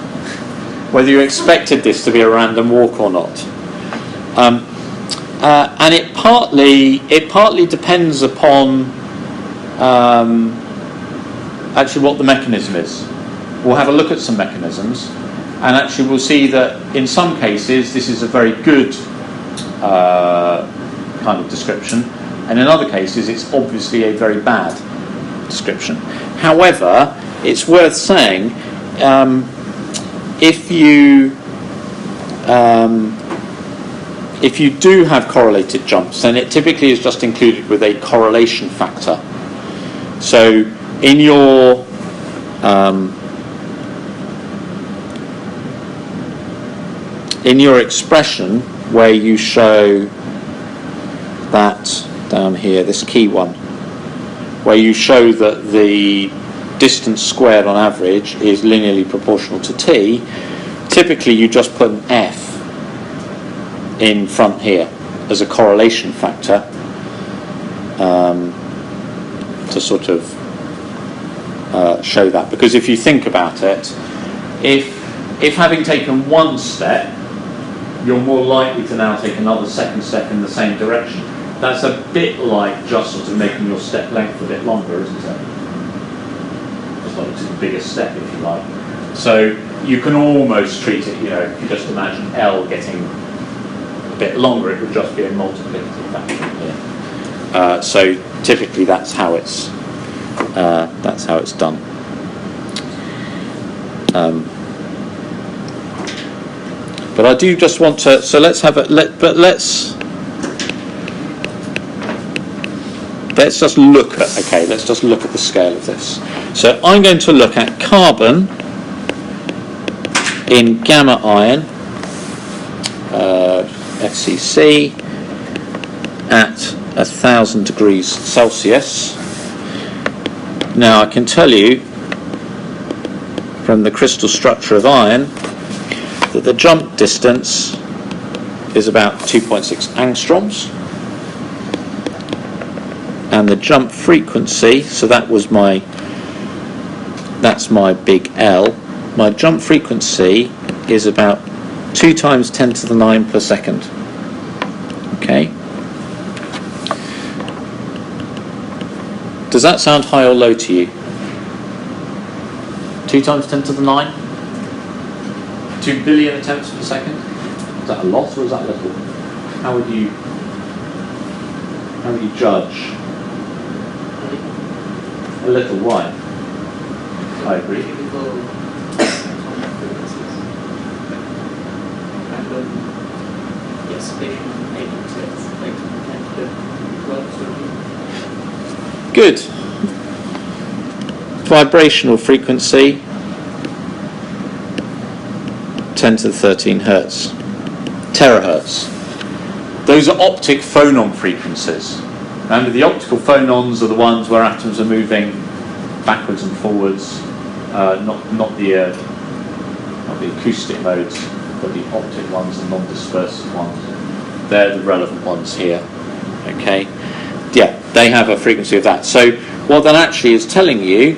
whether you expected this to be a random walk or not. And it partly depends upon actually what the mechanism is. We'll have a look at some mechanisms, and actually we'll see that in some cases this is a very good kind of description, and in other cases it's obviously a very bad description. However, it's worth saying if you do have correlated jumps, then it typically is just included with a correlation factor. So in your expression where you show that down here, this key one, where you show that the distance squared on average is linearly proportional to t, typically you just put an f in front here as a correlation factor to sort of show that. Because if you think about it, if having taken one step, you're more likely to now take another second step in the same direction. That's a bit like just sort of making your step length a bit longer, isn't it? Just like it's a bigger step, if you like. So you can almost treat it, if you just imagine L getting a bit longer, it would just be a multiplicative factor here. So typically that's how it's done. But I do just want to. So let's have let's just look at. Okay, let's just look at the scale of this. So I'm going to look at carbon in gamma ion, FCC, at 1,000 degrees Celsius. Now I can tell you from the crystal structure of iron that the jump distance is about 2.6 angstroms, and the jump frequency, so that's my big L, my jump frequency is about 2 times 10 to the 9 per second. Okay, does that sound high or low to you? 2 times 10 to the 9? 2 billion attempts per second? Is that a lot or is that little? How would you judge? A little. Why? I agree. Good. Vibrational frequency 10 to the 13 hertz, terahertz. Those are optic phonon frequencies. Remember, the optical phonons are the ones where atoms are moving backwards and forwards, not the acoustic modes, but the optic ones, the non-dispersive ones. They're the relevant ones here. Okay, yeah, they have a frequency of that. So what that actually is telling you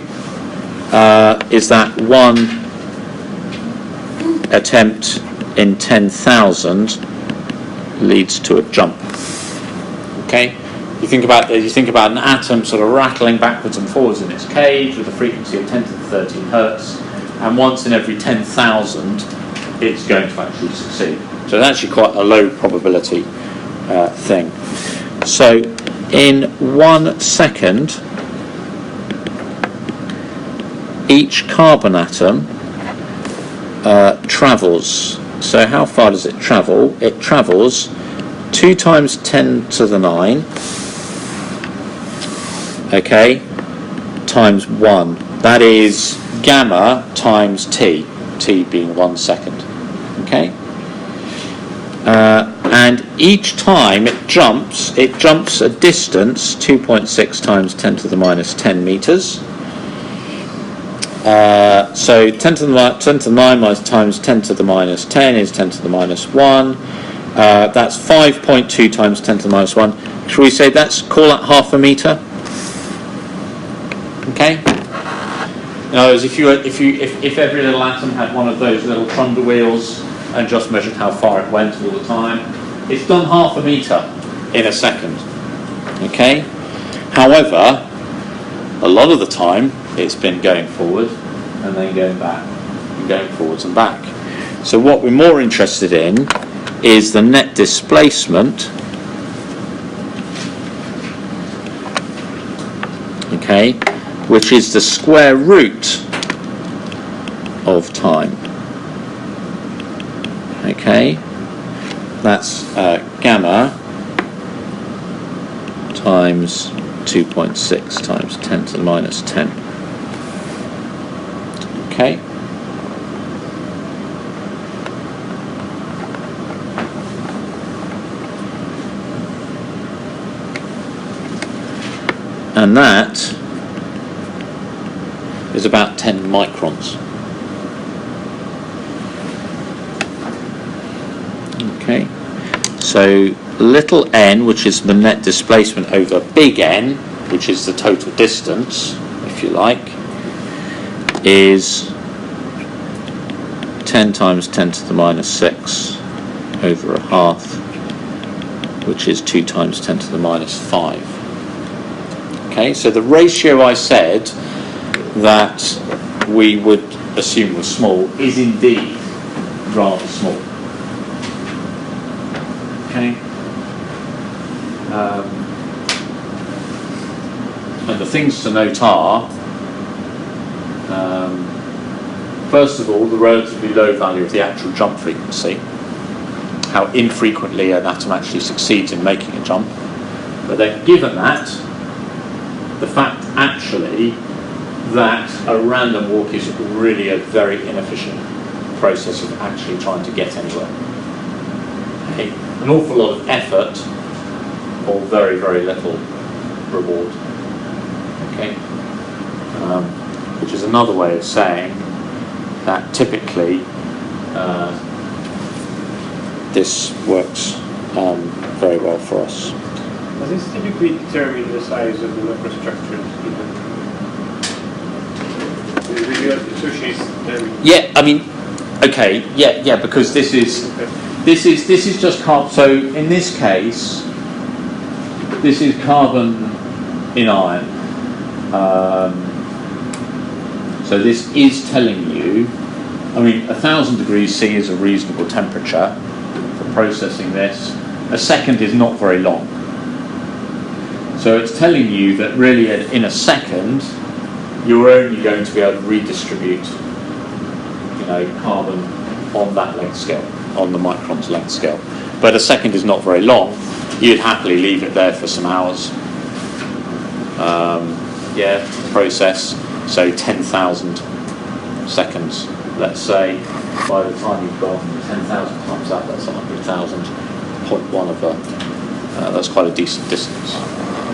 is that one attempt in 10,000 leads to a jump. Okay, you think about an atom sort of rattling backwards and forwards in its cage with a frequency of 10 to the 13 hertz, and once in every 10,000 it's going to actually succeed. So it's actually quite a low probability thing. So in 1 second, each carbon atom travels. So how far does it travel? It travels 2 times 10 to the 9, okay, times 1. That is gamma times t, t being 1 second, okay? And each time it jumps a distance 2.6 times 10 to the minus 10 meters. So 10 to the 9 minus times 10 to the minus 10 is 10 to the minus 1. That's 5.2 times 10 to the minus 1. Shall we say call that half a meter? Okay. In other words, if every little atom had one of those little Trundle wheels and just measured how far it went all the time, it's done 0.5 meter in a second. Okay? However, a lot of the time it's been going forward and then going back and going forwards and back. So what we're more interested in is the net displacement, okay, which is the square root of time. Okay, that's gamma times 2.6 times 10 to the minus 10. Okay. And that is about 10 microns. Okay, so little n, which is the net displacement over big N, which is the total distance, if you like, is 10 times 10 to the minus 6 over a half, which is 2 times 10 to the minus 5. Okay, so the ratio I said that we would assume was small is indeed rather small. Okay. And the things to note are, first of all, the relatively low value of the actual jump frequency, how infrequently an atom actually succeeds in making a jump. But then given that, the fact actually that a random walk is really a very inefficient process of actually trying to get anywhere. Okay. An awful lot of effort or very, very little reward. Okay. Which is another way of saying that typically this works very well for us. Does this typically determine the size of the microstructures? Yeah, I mean, okay, yeah, because this is just carbon. So in this case, this is carbon in iron. So this is telling you, I mean, 1,000 degrees C is a reasonable temperature for processing this. A second is not very long. So it's telling you that really in a second, you're only going to be able to redistribute, carbon on that length scale, on the microns length scale. But a second is not very long. You'd happily leave it there for some hours. Process. So 10,000 seconds, let's say. By the time you've gone 10,000 times that, that's 100,000. 0.1 of a. That's quite a decent distance.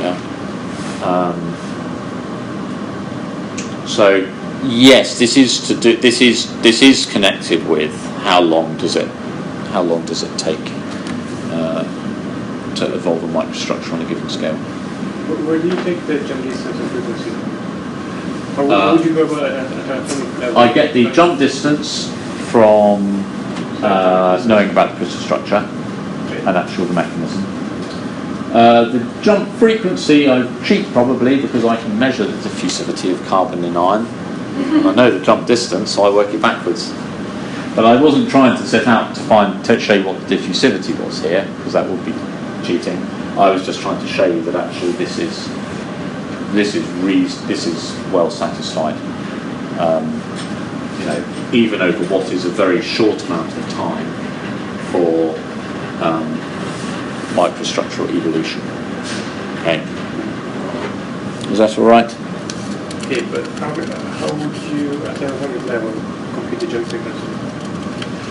Yeah. So yes, this is connected with how long does it take to evolve a microstructure on a given scale. Where do you take the jump distance and frequency? Or where would you go about at atomic level? I get the jump distance from knowing about the crystal structure and actually the mechanism. The jump frequency I cheat probably because I can measure the diffusivity of carbon in iron. I know the jump distance, so I work it backwards. But I wasn't trying to set out to show you what the diffusivity was here, because that would be cheating. I was just trying to show you that actually this is well satisfied. Even over what is a very short amount of time for microstructural evolution. Okay. Is that all right? Okay, but how would you, at the atomic level, compute the jump frequency?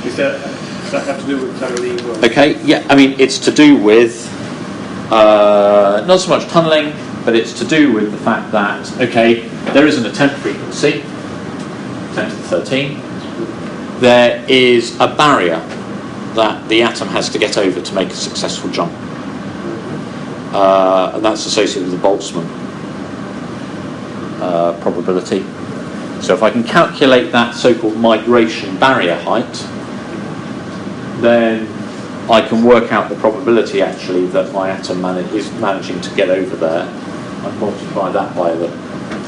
Does that have to do with tunneling? Or? Okay, yeah, I mean, it's to do with not so much tunneling, but it's to do with the fact that, okay, there is an attempt frequency, 10 to the 13. There is a barrier that the atom has to get over to make a successful jump. And that's associated with the Boltzmann probability. So if I can calculate that so-called migration barrier height, then I can work out the probability actually that my atom is managing to get over there, and multiply that by the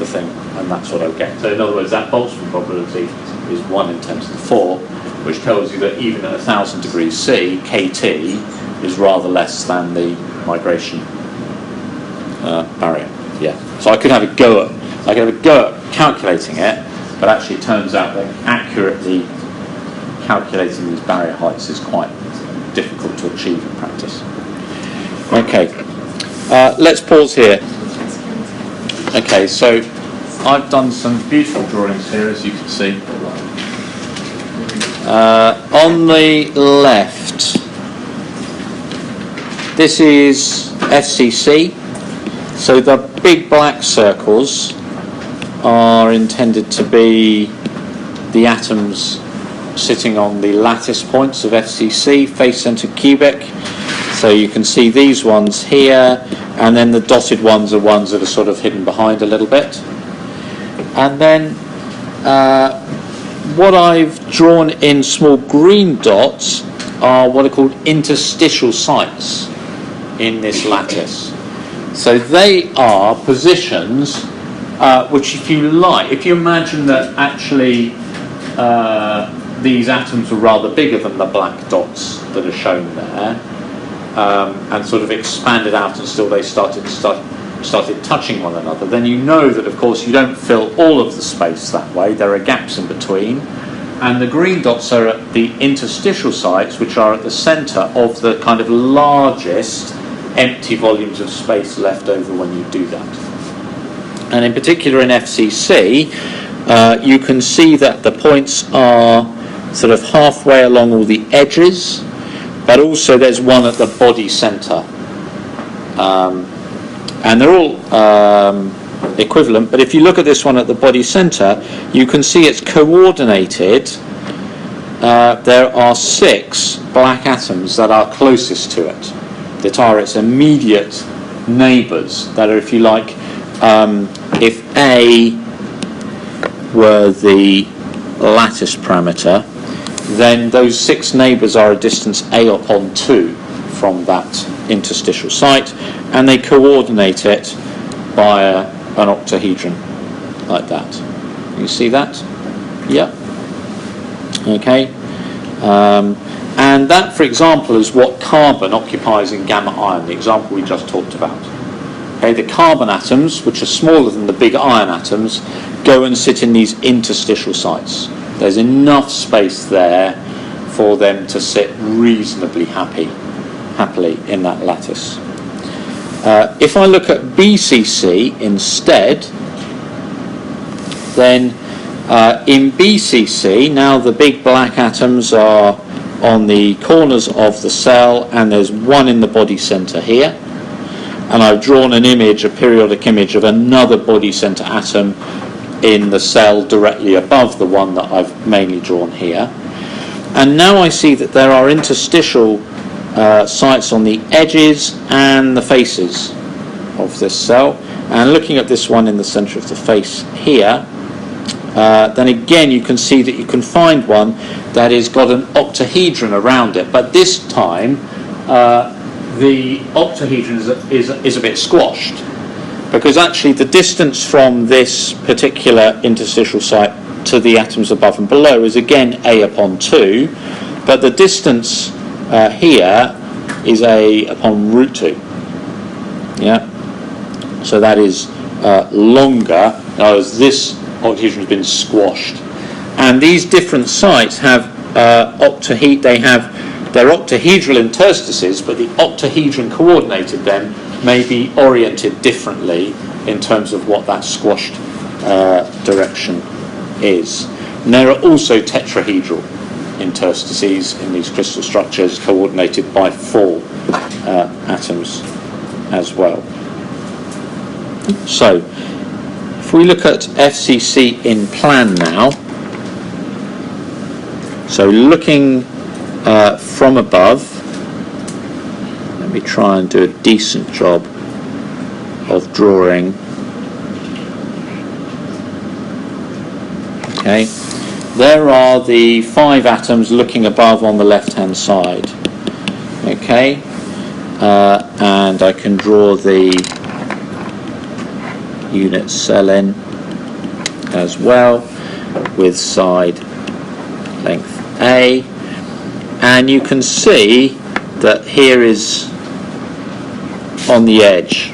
thing, and that's what I'll get. So in other words, that Boltzmann probability is 1 in 10 to the 4, which tells you that even at 1,000 degrees C, KT is rather less than the migration barrier. Yeah. So I could have a go at calculating it, but actually it turns out that accurately calculating these barrier heights is quite difficult to achieve in practice. Okay, let's pause here. Okay, so I've done some beautiful drawings here, as you can see. On the left, this is FCC. So the big black circles are intended to be the atoms sitting on the lattice points of FCC, face-centered cubic. So you can see these ones here, and then the dotted ones are ones that are sort of hidden behind a little bit. And then what I've drawn in small green dots are what are called interstitial sites in this lattice. So they are positions which, if you like, if you imagine that actually these atoms were rather bigger than the black dots that are shown there, and sort of expanded out until they started touching one another, then you know that, of course, you don't fill all of the space that way. There are gaps in between. And the green dots are at the interstitial sites, which are at the centre of the kind of largest empty volumes of space left over when you do that. And in particular in FCC, you can see that the points are sort of halfway along all the edges, but also there's one at the body centre. And they're all equivalent, but if you look at this one at the body centre, you can see it's coordinated. There are 6 black atoms that are closest to it, that are its immediate neighbours, that are, if you like, if A were the lattice parameter, then those 6 neighbours are a distance A upon 2 from that interstitial site, and they coordinate it by an octahedron like that. You see that? Yeah. Okay. And that, for example, is what carbon occupies in gamma ion, the example we just talked about. Okay, the carbon atoms, which are smaller than the big iron atoms, go and sit in these interstitial sites. There's enough space there for them to sit reasonably happily in that lattice. If I look at BCC instead, then in BCC, now the big black atoms are on the corners of the cell, and there's one in the body centre here. And I've drawn an image, a periodic image of another body centre atom in the cell directly above the one that I've mainly drawn here. And now I see that there are interstitial sites on the edges and the faces of this cell. And looking at this one in the centre of the face here, then again you can see that you can find one that has got an octahedron around it, but this time the octahedron is a bit squashed, because actually the distance from this particular interstitial site to the atoms above and below is again A upon 2, but the distance here is A upon root 2. Yeah, so that is longer. Now, as this octahedron has been squashed, and these different sites have they have their octahedral interstices, but the octahedron coordinated them may be oriented differently in terms of what that squashed direction is. And there are also tetrahedral interstices in these crystal structures, coordinated by 4 atoms as well. So, if we look at FCC in plan now, so looking from above, let me try and do a decent job of drawing Okay, there are the 5 atoms looking above on the left-hand side. Okay, and I can draw the unit cell in as well with side length A, and you can see that here is on the edge,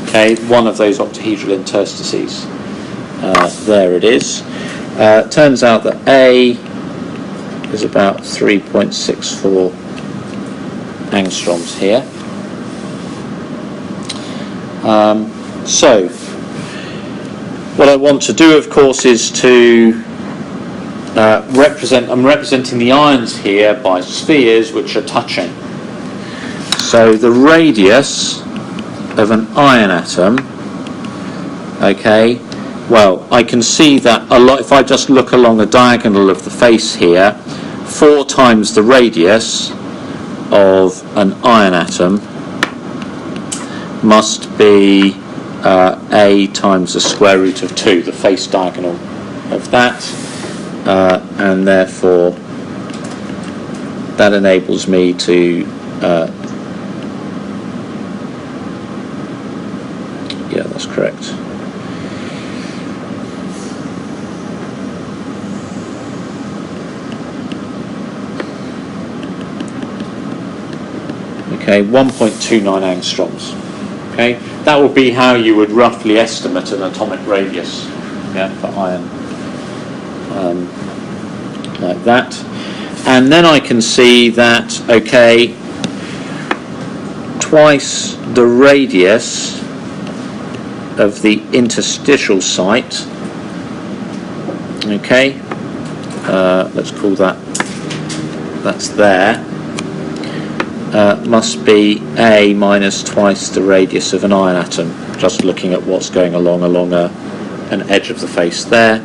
okay, one of those octahedral interstices. There it is. Turns out that A is about 3.64 angstroms here. So what I want to do, of course, is to I'm representing the ions here by spheres which are touching. So the radius of an ion atom, okay, well, I can see that a lot. If I just look along a diagonal of the face here, 4 times the radius of an ion atom must be A times the square root of 2, the face diagonal of that, and therefore that enables me to yeah, that's correct. Okay, 1.29 angstroms. Okay, that would be how you would roughly estimate an atomic radius, yeah, for iron, like that. And then I can see that, okay, twice the radius of the interstitial site, okay, let's call that's there, must be A minus twice the radius of an ion atom, just looking at what's going along an edge of the face there,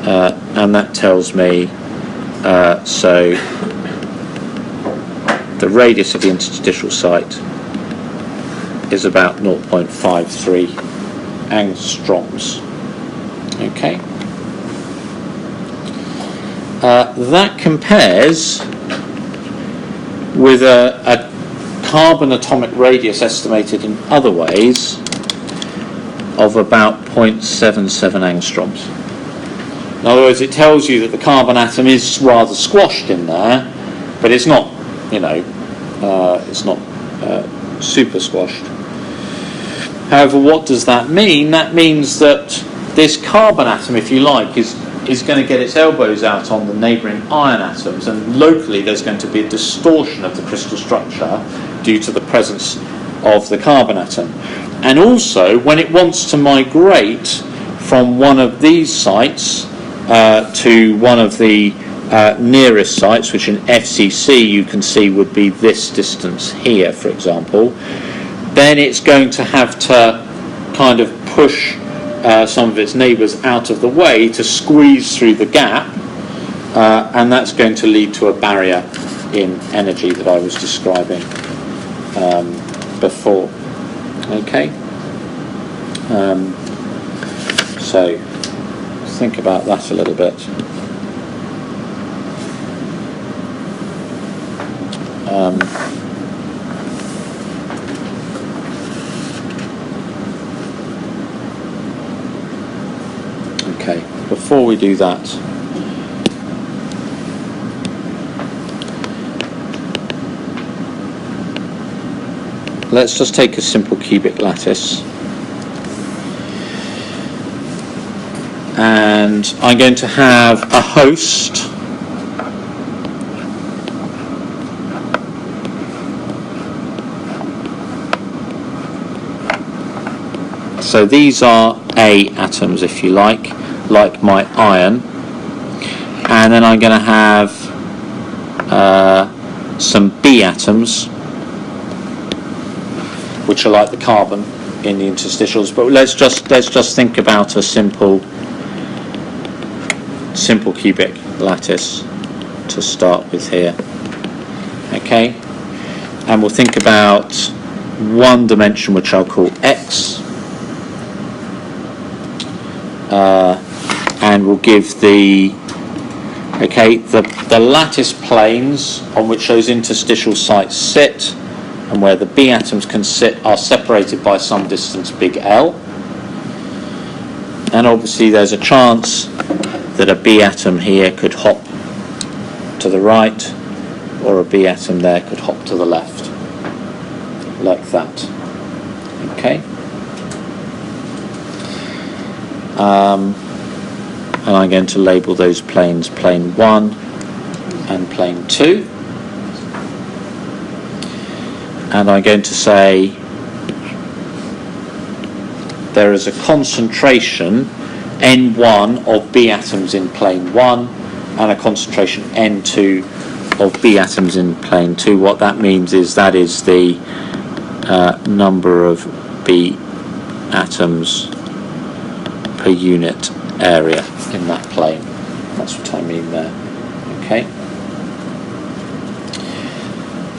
and that tells me so the radius of the interstitial site is about 0.53 angstroms. Okay, that compares with a carbon atomic radius estimated in other ways of about 0.77 angstroms. In other words, it tells you that the carbon atom is rather squashed in there, but it's not, it's not super squashed. However, what does that mean? That means that this carbon atom, if you like, is going to get its elbows out on the neighbouring iron atoms, and locally there's going to be a distortion of the crystal structure due to the presence of the carbon atom. And also, when it wants to migrate from one of these sites to one of the nearest sites, which in FCC you can see would be this distance here, for example, then it's going to have to kind of push some of its neighbours out of the way to squeeze through the gap, and that's going to lead to a barrier in energy that I was describing before. Okay, so think about that a little bit. Okay, before we do that, let's just take a simple cubic lattice, and I'm going to have a host so these are A atoms, if you like my iron, and then I'm going to have some B atoms, which are like the carbon in the interstitials. But let's just think about a simple cubic lattice to start with here. Okay, and we'll think about one dimension which I'll call X, and we'll give the lattice planes on which those interstitial sites sit and where the B atoms can sit are separated by some distance big L. And obviously there's a chance that a B atom here could hop to the right, or a B atom there could hop to the left, like that. Okay? And I'm going to label those planes plane 1 and plane 2. And I'm going to say there is a concentration N1 of B atoms in plane 1 and a concentration N2 of B atoms in plane 2. What that means is that is the number of B atoms per unit area in that plane. That's what I mean there. Okay.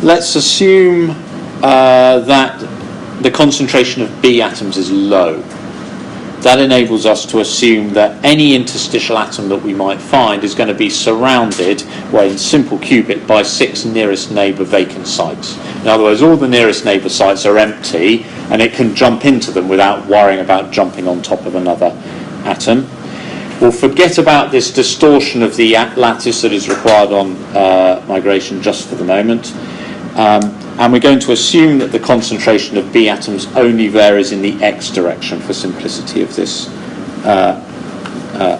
Let's assume that the concentration of B atoms is low. That enables us to assume that any interstitial atom that we might find is going to be surrounded, well, in simple qubit, by 6 nearest neighbour vacant sites. In other words, all the nearest neighbour sites are empty, and it can jump into them without worrying about jumping on top of another atom. We'll forget about this distortion of the lattice that is required on migration just for the moment. And we're going to assume that the concentration of B atoms only varies in the x direction for simplicity of this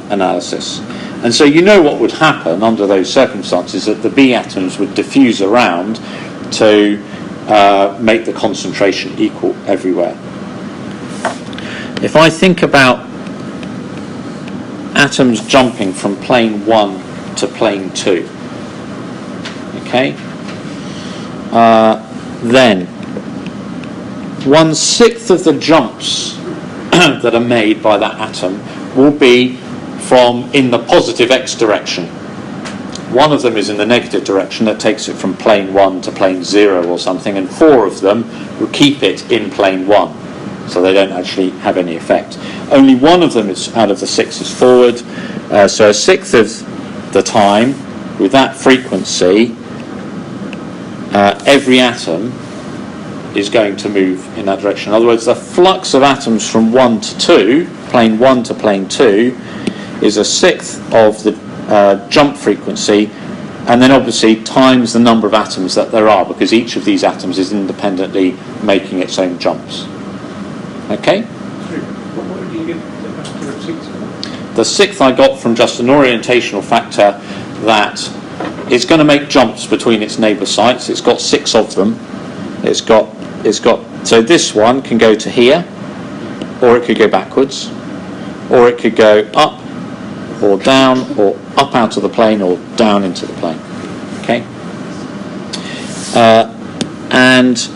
analysis. And so you know what would happen under those circumstances, that the B atoms would diffuse around to make the concentration equal everywhere. If I think about atoms jumping from plane 1 to plane 2, okay, then 1/6 of the jumps that are made by that atom will be from in the positive x direction. One of them is in the negative direction, that takes it from plane 1 to plane 0 or something, and 4 of them will keep it in plane 1, so they don't actually have any effect. Only one of them is out of the 6 is forward, so 1/6 of the time with that frequency, every atom is going to move in that direction. In other words, the flux of atoms from 1 to 2, plane 1 to plane 2, is 1/6 of the jump frequency, and then obviously times the number of atoms that there are, because each of these atoms is independently making its own jumps. Okay? What did you get the factor of 6 from? The 6th I got from just an orientational factor that it's going to make jumps between its neighbour sites. It's got 6 of them. So this one can go to here, or it could go backwards, or it could go up or down, or up out of the plane or down into the plane. Okay? And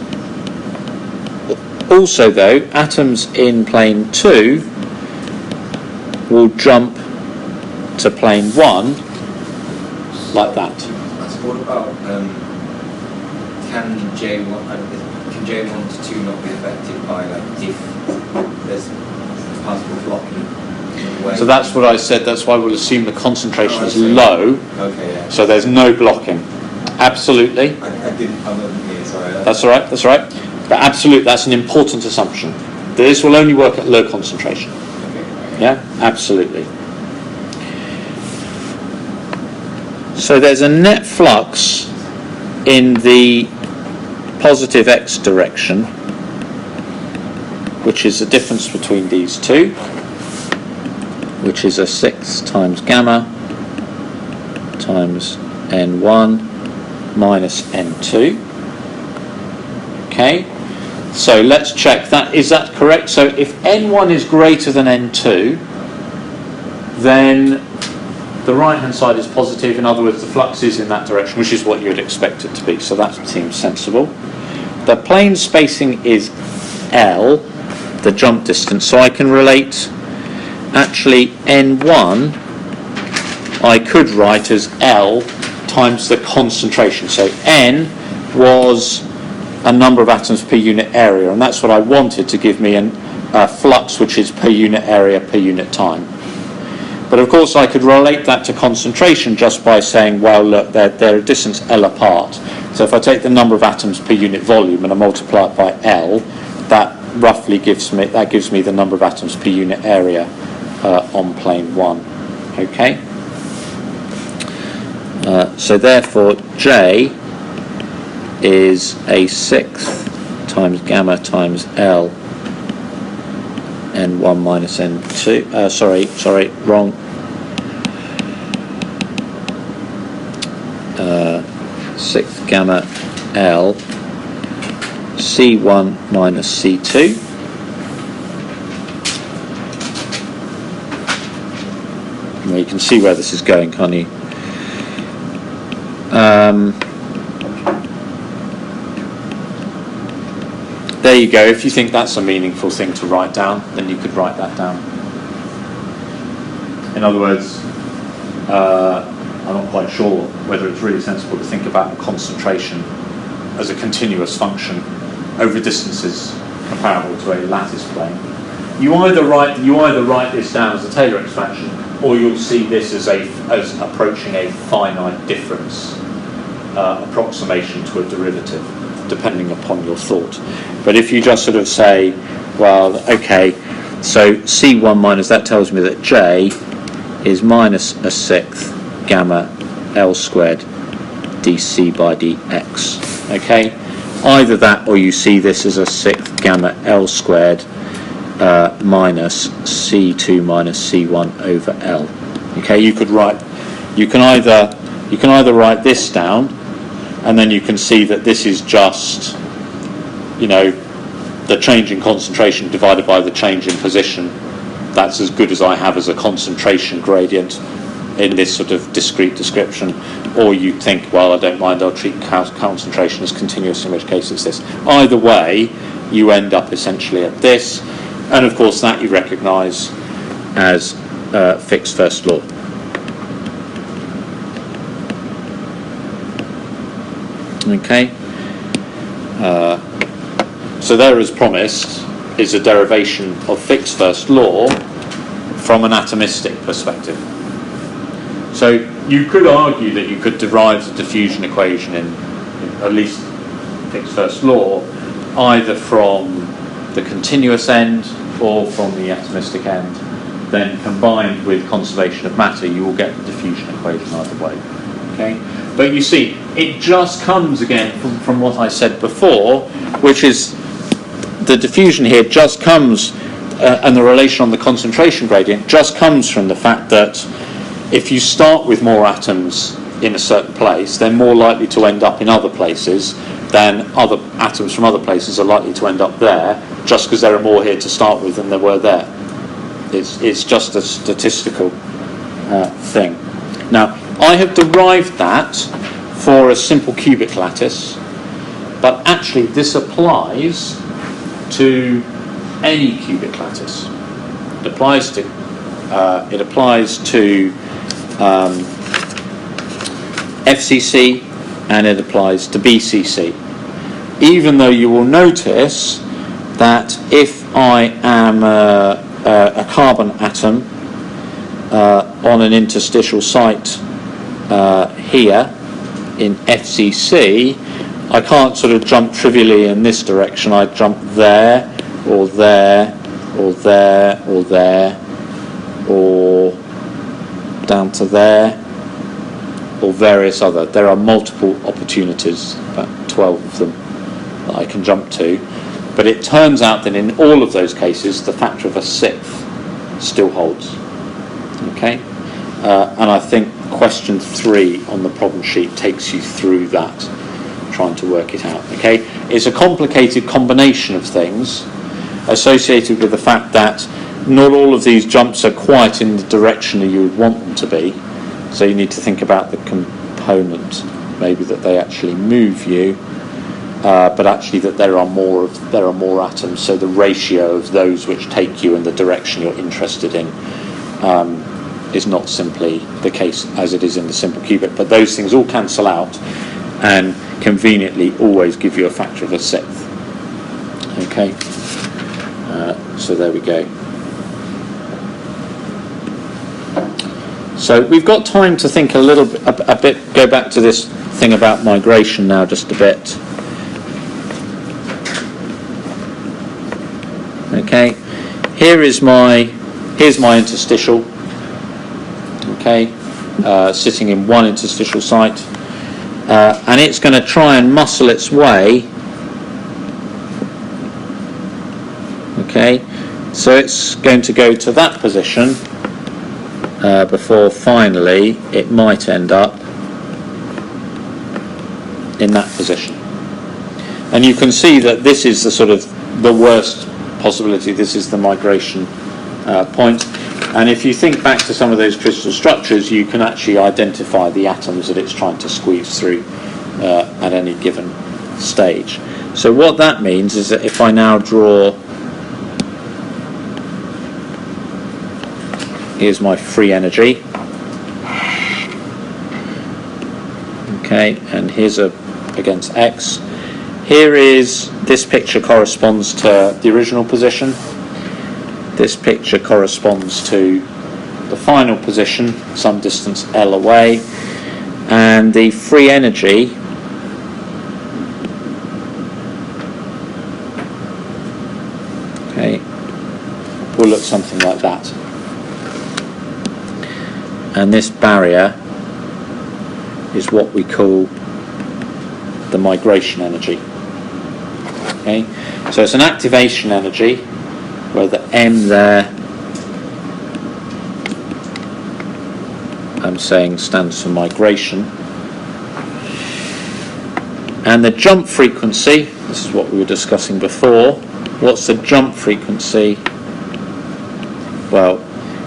also though, atoms in plane 2 will jump to plane 1 like that. So what about can J1 to 2 not be affected by, like, if there's particle blocking in the way? So that's what I said. That's why we'll assume the concentration is low. Okay, yeah. So there's no blocking. Absolutely. I wasn't here, sorry. That's all right. That's all right. But absolutely, that's an important assumption. This will only work at low concentration. Okay. Yeah, absolutely. So there's a net flux in the positive x direction, which is the difference between these two, which is 6 times gamma times n1 minus n2. Okay, so let's check that. Is that correct? So if n1 is greater than n2, then the right-hand side is positive. In other words, the flux is in that direction, which is what you would expect it to be. So that seems sensible. The plane spacing is L, the jump distance. So I can relate, actually, N1, I could write as L times the concentration. So N was a number of atoms per unit area, and that's what I wanted to give me a flux which is per unit area per unit time. But of course I could relate that to concentration just by saying, well, look, they're a distance L apart. So if I take the number of atoms per unit volume and I multiply it by L, that roughly gives me the number of atoms per unit area on plane 1. Okay? So therefore J is a sixth times gamma times L n1 minus n2. Sorry, wrong. Sixth gamma L C1 minus C2. Well, you can see where this is going, can't you? There you go. If you think that's a meaningful thing to write down, then you could write that down. In other words, I'm not quite sure whether it's really sensible to think about concentration as a continuous function over distances comparable to a lattice plane. You either write this down as a Taylor expansion, or you'll see this as approaching a finite difference approximation to a derivative, depending upon your thought. But if you just sort of say, well, okay, so C1 minus, that tells me that J is minus a sixth gamma L squared dc by dx. Okay, either that or you see this as a sixth gamma L squared minus C2 minus C1 over L. Okay, you can either write this down, and then you can see that this is just, the change in concentration divided by the change in position. That's as good as I have as a concentration gradient in this sort of discrete description. Or you think, well, I don't mind, I'll treat concentration as continuous, in which case it's this. Either way, you end up essentially at this, and of course that you recognise as Fick's first law. Okay, so there, as promised, is a derivation of Fick's first law from an atomistic perspective. So you could argue that you could derive the diffusion equation in at least Fick's first law either from the continuous end or from the atomistic end. Then combined with conservation of matter, you will get the diffusion equation either way. Okay, but you see, it just comes again from what I said before, which is the diffusion here just comes, and the relation on the concentration gradient just comes from the fact that if you start with more atoms in a certain place, they're more likely to end up in other places than other atoms from other places are likely to end up there, just because there are more here to start with than there were there. It's just a statistical thing. Now, I have derived that for a simple cubic lattice, but actually this applies to any cubic lattice. It applies to FCC, and it applies to BCC. Even though you will notice that if I am a carbon atom on an interstitial site here in FCC, I can't sort of jump trivially in this direction. I jump there, or there, or there, or there, or down to there, or various other. There are multiple opportunities, about 12 of them, that I can jump to. But it turns out that in all of those cases, the factor of a sixth still holds. Okay? And I think question 3 on the problem sheet takes you through that, trying to work it out. Okay? It's a complicated combination of things associated with the fact that not all of these jumps are quite in the direction that you would want them to be. So you need to think about the component, maybe that they actually move you, but actually that there are more atoms. So the ratio of those which take you in the direction you're interested in is not simply the case as it is in the simple cubic. But those things all cancel out, and conveniently always give you a factor of a sixth. Okay, so there we go. So we've got time to think a little bit, a bit, go back to this thing about migration now just a bit. Okay, here's my interstitial, okay, sitting in one interstitial site, and it's going to try and muscle its way, okay, so it's going to go to that position before finally it might end up in that position. And you can see that this is the sort of the worst possibility. This is the migration point. And if you think back to some of those crystal structures, you can actually identify the atoms that it's trying to squeeze through at any given stage. So what that means is that if I now draw, here's my free energy, okay, and here's against X. Here is, this picture corresponds to the original position. This picture corresponds to the final position, some distance L away. And the free energy okay, will look something like that. And this barrier is what we call the migration energy. Okay, so it's an activation energy where the M there, I'm saying, stands for migration. And the jump frequency, this is what we were discussing before. What's the jump frequency? Well,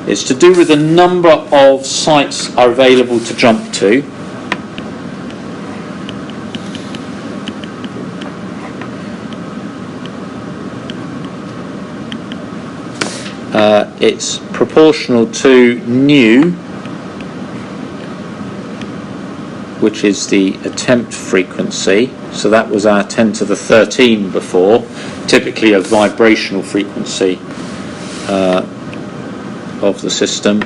it's to do with the number of sites are available to jump to. It's proportional to nu, which is the attempt frequency. So that was our 10 to the 13 before, typically a vibrational frequency of the system.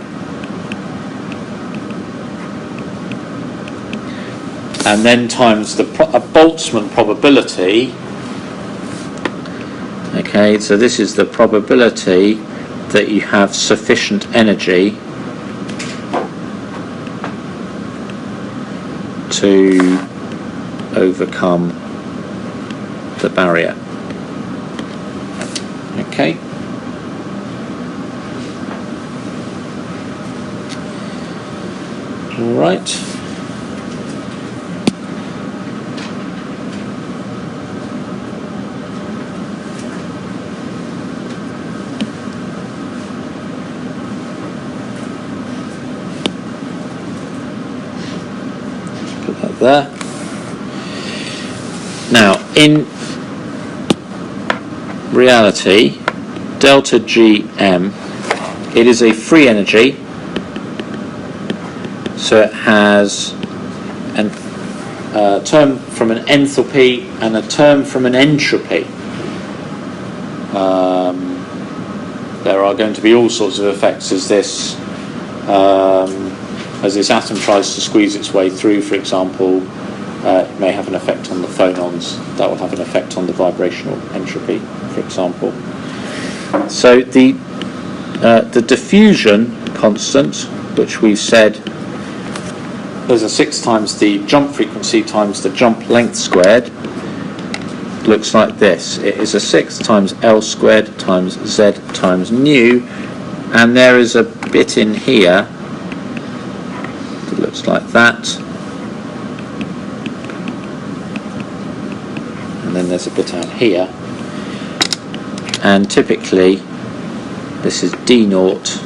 And then times the Boltzmann probability. Okay, so this is the probability that you have sufficient energy to overcome the barrier. Okay. All right. There. Now, in reality, delta GM, it is a free energy, so it has a term from an enthalpy and a term from an entropy. There are going to be all sorts of effects as this atom tries to squeeze its way through, for example. It may have an effect on the phonons. That will have an effect on the vibrational entropy, for example. So the diffusion constant, which we've said, there's a 6 times the jump frequency times the jump length squared, looks like this. It is a 6 times L squared times Z times nu, and there is a bit in here that looks like that. And then there's a bit out here, and typically this is D naught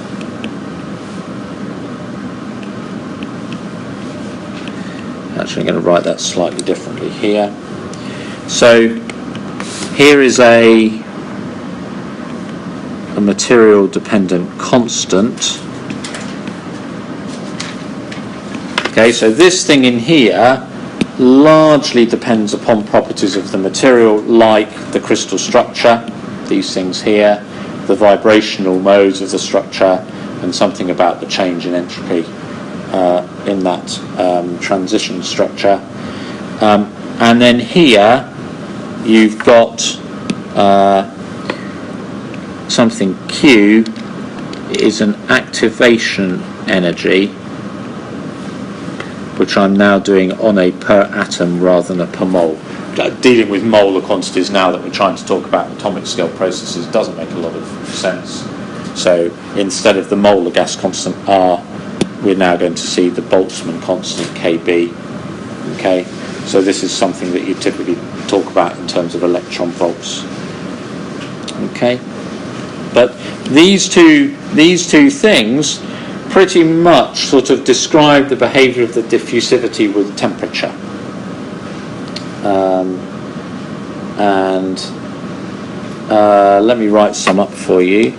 actually I'm going to write that slightly differently here. So here is a material dependent constant. Okay, so this thing in here largely depends upon properties of the material, like the crystal structure, these things here, the vibrational modes of the structure, and something about the change in entropy transition structure. And then here you've got something Q is an activation energy, which I'm now doing on a per atom rather than a per mole. Dealing with molar quantities now that we're trying to talk about atomic scale processes doesn't make a lot of sense. So instead of the molar gas constant R, we're now going to see the Boltzmann constant Kb. Okay, so this is something that you typically talk about in terms of electron volts. Okay, but these two things pretty much sort of describe the behaviour of the diffusivity with temperature. Let me write some up for you.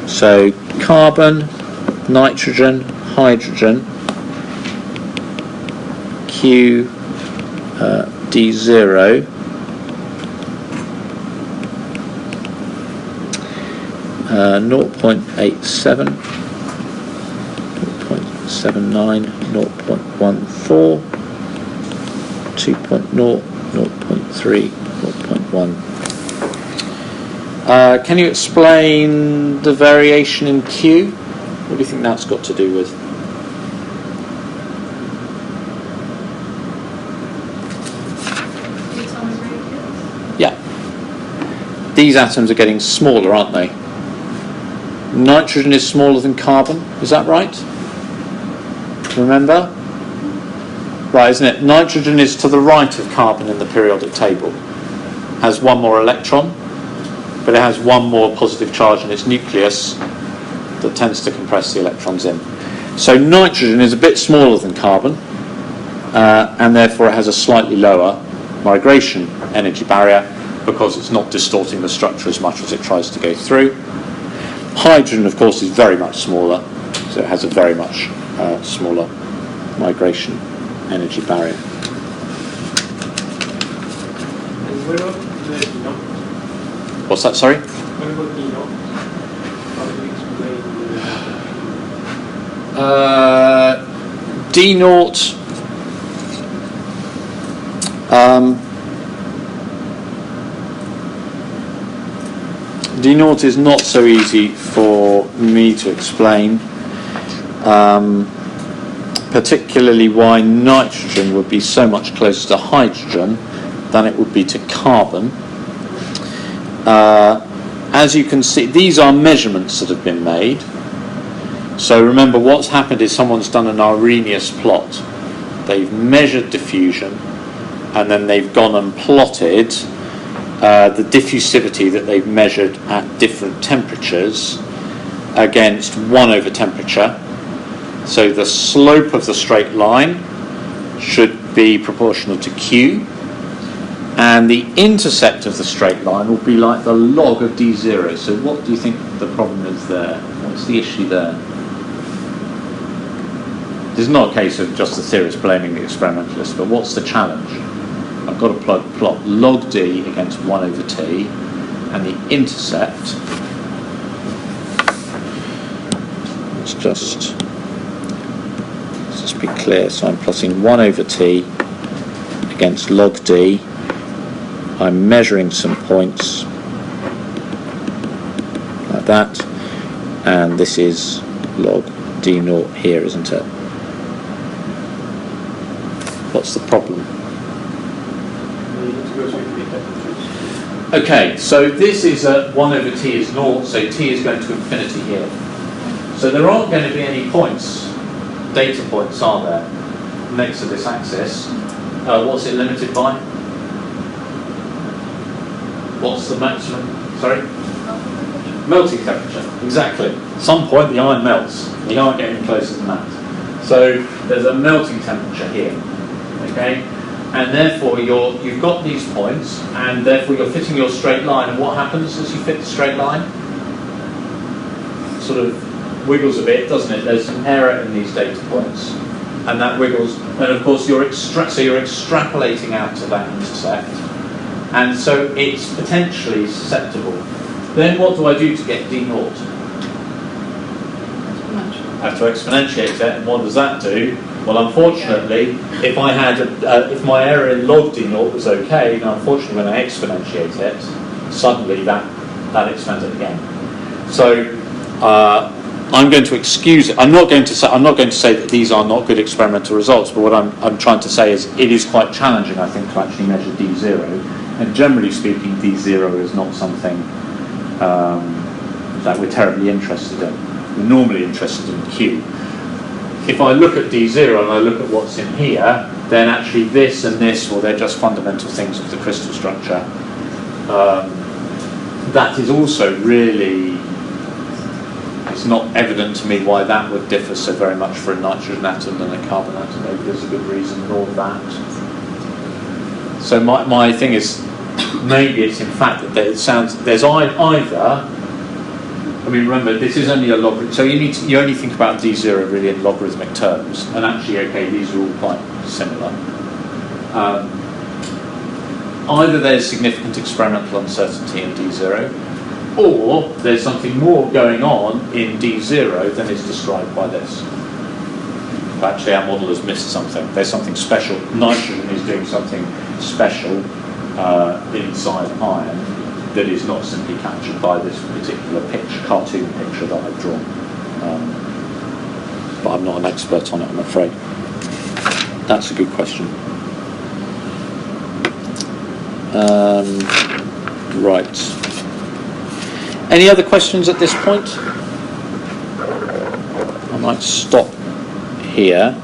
So carbon, nitrogen, hydrogen, Q D0, 0.87, 0.79, 0.14, 2.0, 0.3, 0.1. Can you explain the variation in Q? What do you think that's got to do with? Yeah. These atoms are getting smaller, aren't they? Nitrogen is smaller than carbon, is that right? Remember? Right, isn't it? Nitrogen is to the right of carbon in the periodic table. Has one more electron, but it has one more positive charge in its nucleus that tends to compress the electrons in. So nitrogen is a bit smaller than carbon, and therefore it has a slightly lower migration energy barrier because it's not distorting the structure as much as it tries to go through. Hydrogen, of course, is very much smaller, so it has a very much smaller migration energy barrier. And what about the no? What's that, sorry? What about the no? How do you explain the D naught. D naught is not so easy for me to explain, particularly why nitrogen would be so much closer to hydrogen than it would be to carbon. As you can see, these are measurements that have been made. So remember, what's happened is someone's done an Arrhenius plot. They've measured diffusion, and then they've gone and plotted the diffusivity that they've measured at different temperatures against 1 over temperature. So the slope of the straight line should be proportional to Q, and the intercept of the straight line will be like the log of D0. So what do you think the problem is there? What's the issue there? This is not a case of just the theorist blaming the experimentalist, but what's the challenge? I've got to plot log D against 1 over T, and the intercept, let's just be clear, so I'm plotting 1 over T against log D. I'm measuring some points like that, and this is log D naught here, isn't it? What's the problem? Okay, so this is 1 over T is naught, so T is going to infinity here. So there aren't going to be any points, data points, are there, next to this axis. What's it limited by? What's the maximum? Sorry? Melting temperature, exactly. At some point the iron melts. You can't get any closer than that. So there's a melting temperature here, okay? And therefore you've got these points, and therefore you're fitting your straight line. And what happens as you fit the straight line? It sort of wiggles a bit, doesn't it? There's some error in these data points, and that wiggles. And of course you're extrapolating out to that intercept. And so it's potentially susceptible. Then what do I do to get D naught? have to exponentiate it, and what does that do? Well, unfortunately, if I had if my error in log d0 was okay, now unfortunately when I exponentiate it, suddenly that expands it again. So I'm going to excuse it. I'm not going to say that these are not good experimental results, but what I'm trying to say is it is quite challenging, I think, to actually measure d0. And generally speaking, d0 is not something that we're terribly interested in. We're normally interested in q. If I look at d0 and I look at what's in here, then actually this and this, well, they're just fundamental things of the crystal structure. That is also really, it's not evident to me why that would differ so very much for a nitrogen atom than a carbon atom. Maybe there's a good reason for that. So my thing is, maybe it's in fact that it sounds, there's either, I mean, remember, this is only a logarithm, so you only think about d0 really in logarithmic terms, and actually, okay, these are all quite similar. Either there's significant experimental uncertainty in d0, or there's something more going on in d0 than is described by this. Actually, our model has missed something. There's something special. Nitrogen is doing something special inside iron that is not simply captured by this particular cartoon picture that I've drawn. But I'm not an expert on it, I'm afraid. That's a good question. Right. Any other questions at this point? I might stop here.